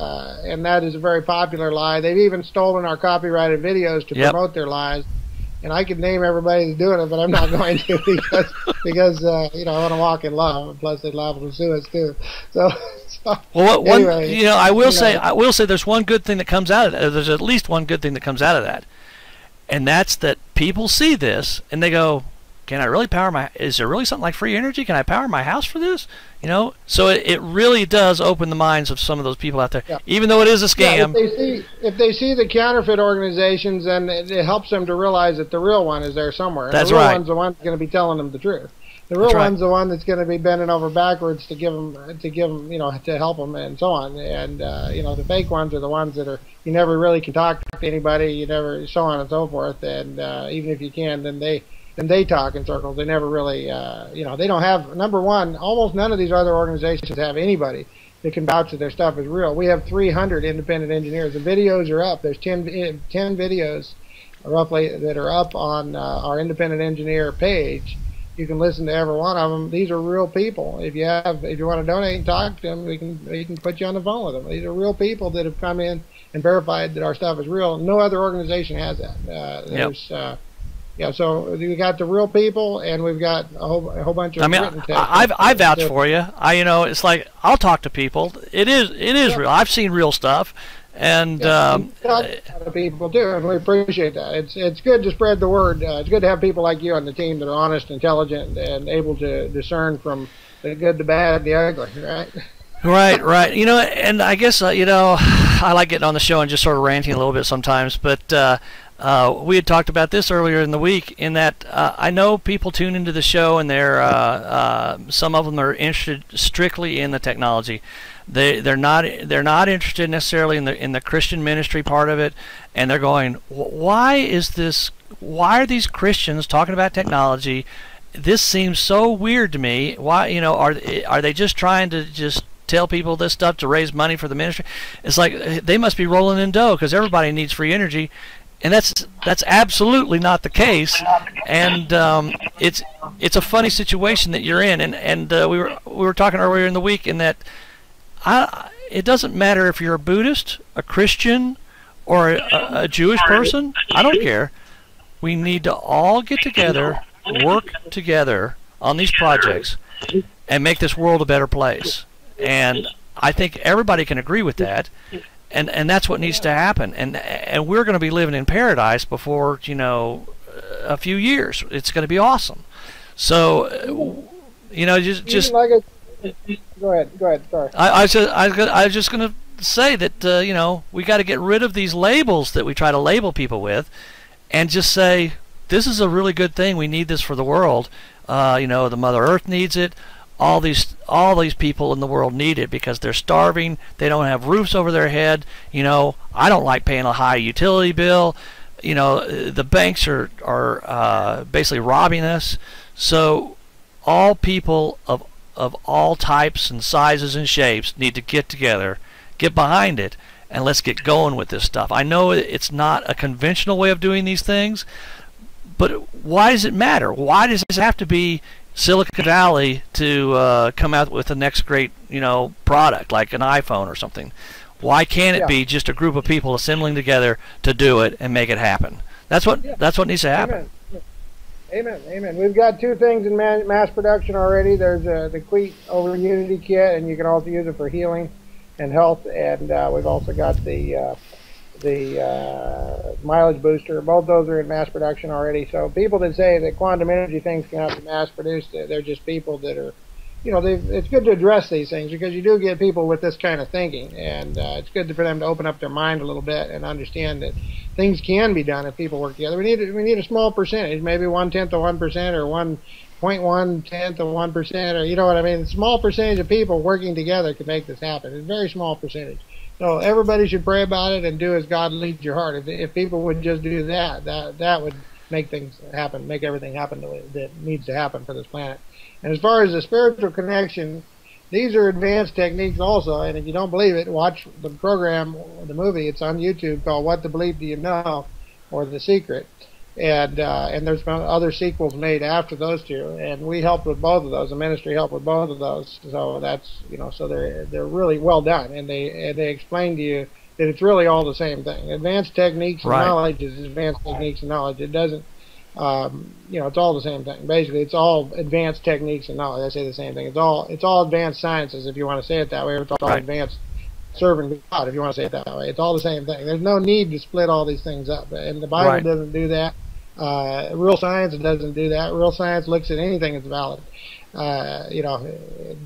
and that is a very popular lie. They've even stolen our copyrighted videos to promote their lies. And I could name everybody that's doing it, but I'm not going to because I want to walk in love. And plus, they'd liable to sue us too. So well, anyway, I will say there's one good thing that comes out of that. There's at least one good thing that comes out of that, and that's that people see this and they go, "Can I really power my? Is there really something like free energy? Can I power my house for this?" So it really does open the minds of some of those people out there, even though it is a scam. If they see the counterfeit organizations, then it helps them to realize that the real one is there somewhere. That's the real right. one's the one that's going to be telling them the truth. The real one's the one that's going to be bending over backwards to give them, to help them and so on. And the fake ones are the ones that are you never really can talk to anybody, you never so on and so forth. And even if you can, then they talk in circles. They never really, they don't have, number one, almost none of these other organizations have anybody that can vouch that their stuff is real. We have 300 independent engineers. The videos are up. There's 10 videos roughly that are up on our independent engineer page. You can listen to every one of them. These are real people. If you want to donate and talk to them, we can put you on the phone with them. These are real people that have come in and verified that our stuff is real. No other organization has that. So we got the real people, and we've got a whole bunch of written text. I vouch for you. It's like I'll talk to people. It is real. I've seen real stuff, and talk to people too, and we appreciate that. It's good to spread the word. It's good to have people like you on the team that are honest, intelligent, and able to discern from the good, the bad, the ugly. Right. Right. And I guess I like getting on the show and just sort of ranting a little bit sometimes, but. We had talked about this earlier in the week in that I know people tune into the show and they're some of them are interested strictly in the technology. They're not interested necessarily in the Christian ministry part of it, and they're going, why are these Christians talking about technology? This seems so weird to me. Why are they just trying to just tell people this stuff to raise money for the ministry? It's like they must be rolling in dough because everybody needs free energy. And that's absolutely not the case, and it's a funny situation that you're in, and we were talking earlier in the week in that it doesn't matter if you're a Buddhist, a Christian, or a Jewish person. I don't care. We need to all get together, work together on these projects, and make this world a better place. And I think everybody can agree with that. And that's what needs to happen, and we're going to be living in paradise before a few years. It's going to be awesome. So just like go ahead. Sorry. I was just going to say that we got to get rid of these labels that we try to label people with, and just say this is a really good thing. We need this for the world. The Mother Earth needs it. All these people in the world need it because they're starving. They don't have roofs over their head. I don't like paying a high utility bill. The banks are basically robbing us. So all people of all types and sizes and shapes need to get together, get behind it, and let's get going with this stuff. I know it's not a conventional way of doing these things, but why does it matter? Why does it have to be Silicon Valley to come out with the next great, product like an iPhone or something? Why can't it be just a group of people assembling together to do it and make it happen? That's what needs to happen. Amen. We've got two things in mass production already. There's the Queet over Unity kit, and you can also use it for healing and health. And we've also got the mileage booster. Both those are in mass production already. So people that say that quantum energy things cannot be mass produced, they're just people that are, it's good to address these things because you do get people with this kind of thinking, and it's good for them to open up their mind a little bit and understand that things can be done if people work together. We need a small percentage, maybe 1/10 of 1% or 1.1/10 of 1%, or you know what I mean. A small percentage of people working together can make this happen. It's a very small percentage. So everybody should pray about it and do as God leads your heart. If people would just do that, that would make things happen, make everything happen the way that needs to happen for this planet. And as far as the spiritual connection, these are advanced techniques also. And if you don't believe it, watch the program, the movie. It's on YouTube called "What to Believe Do You Know," or "The Secret." And there's been other sequels made after those two, and we helped with both of those. The ministry helped with both of those, so that's so they're really well done, and they explain to you that it's really all the same thing. Advanced techniques and knowledge is advanced techniques and knowledge. It doesn't, it's all the same thing. Basically, it's all advanced techniques and knowledge. I say the same thing. It's all advanced sciences, if you want to say it that way. It's all advanced serving God, if you want to say it that way. It's all the same thing. There's no need to split all these things up, and the Bible doesn't do that. Real science doesn't do that. Real science looks at anything that's valid.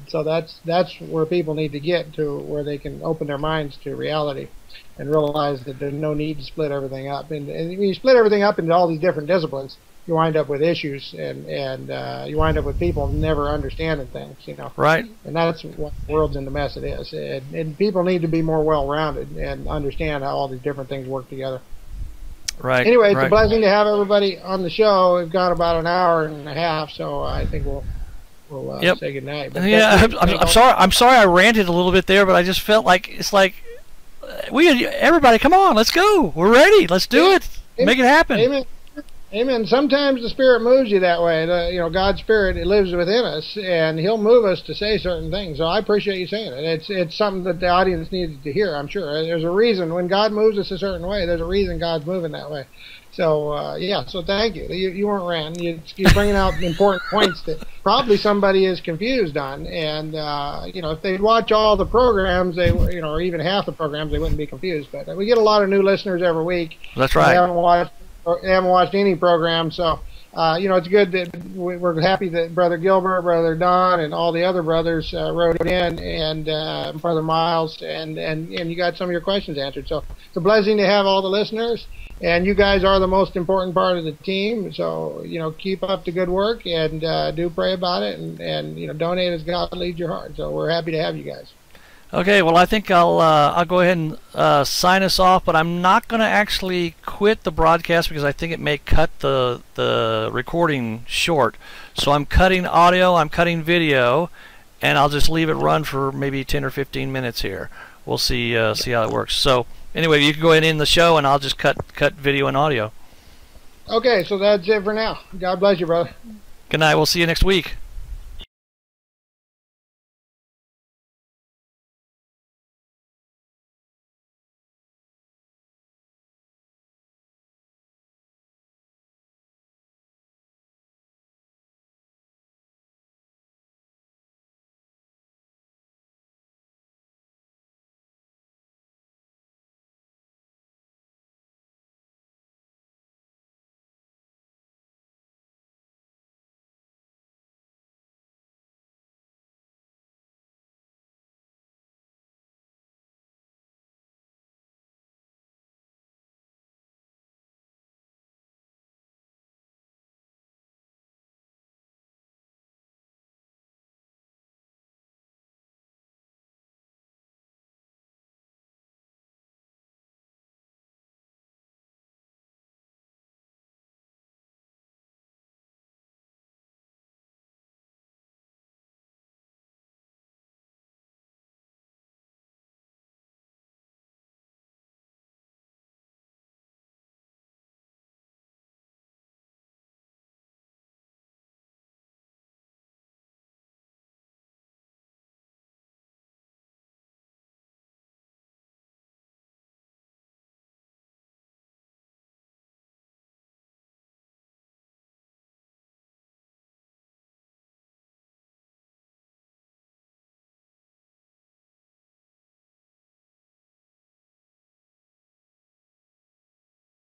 So that's where people need to get to, where they can open their minds to reality and realize that there's no need to split everything up. And when you split everything up into all these different disciplines, you wind up with issues, and you wind up with people never understanding things, Right. And that's what the world's in the mess it is. And people need to be more well-rounded and understand how all these different things work together. Right. Anyway, it's a blessing to have everybody on the show. We've got about an hour and a half, so I think we'll say goodnight. But yeah, I'm sorry I ranted a little bit there, but I just felt like everybody, come on, let's go. We're ready. Let's do it. Make it happen. Amen. Amen. Sometimes the Spirit moves you that way. God's Spirit, it lives within us, and He'll move us to say certain things. So I appreciate you saying it. It's something that the audience needed to hear, I'm sure. There's a reason. When God moves us a certain way, there's a reason God's moving that way. So, so thank you. You weren't ranting. You're bringing out important points that probably somebody is confused on. And, if they'd watch all the programs, or even half the programs, they wouldn't be confused. But we get a lot of new listeners every week. That's right. They haven't watched any program, so it's good that we're happy that Brother Gilbert, Brother Don, and all the other brothers wrote in, and Brother Miles, and you got some of your questions answered. So it's a blessing to have all the listeners, and you guys are the most important part of the team. So keep up the good work, and do pray about it, and donate as God leads your heart. So we're happy to have you guys. Okay, well, I think I'll go ahead and sign us off, but I'm not going to actually quit the broadcast because I think it may cut the recording short. So I'm cutting audio, I'm cutting video, and I'll just leave it run for maybe 10 or 15 minutes here. We'll see how it works. So anyway, you can go ahead and end the show, and I'll just cut video and audio. Okay, so that's it for now. God bless you, brother. Good night. We'll see you next week.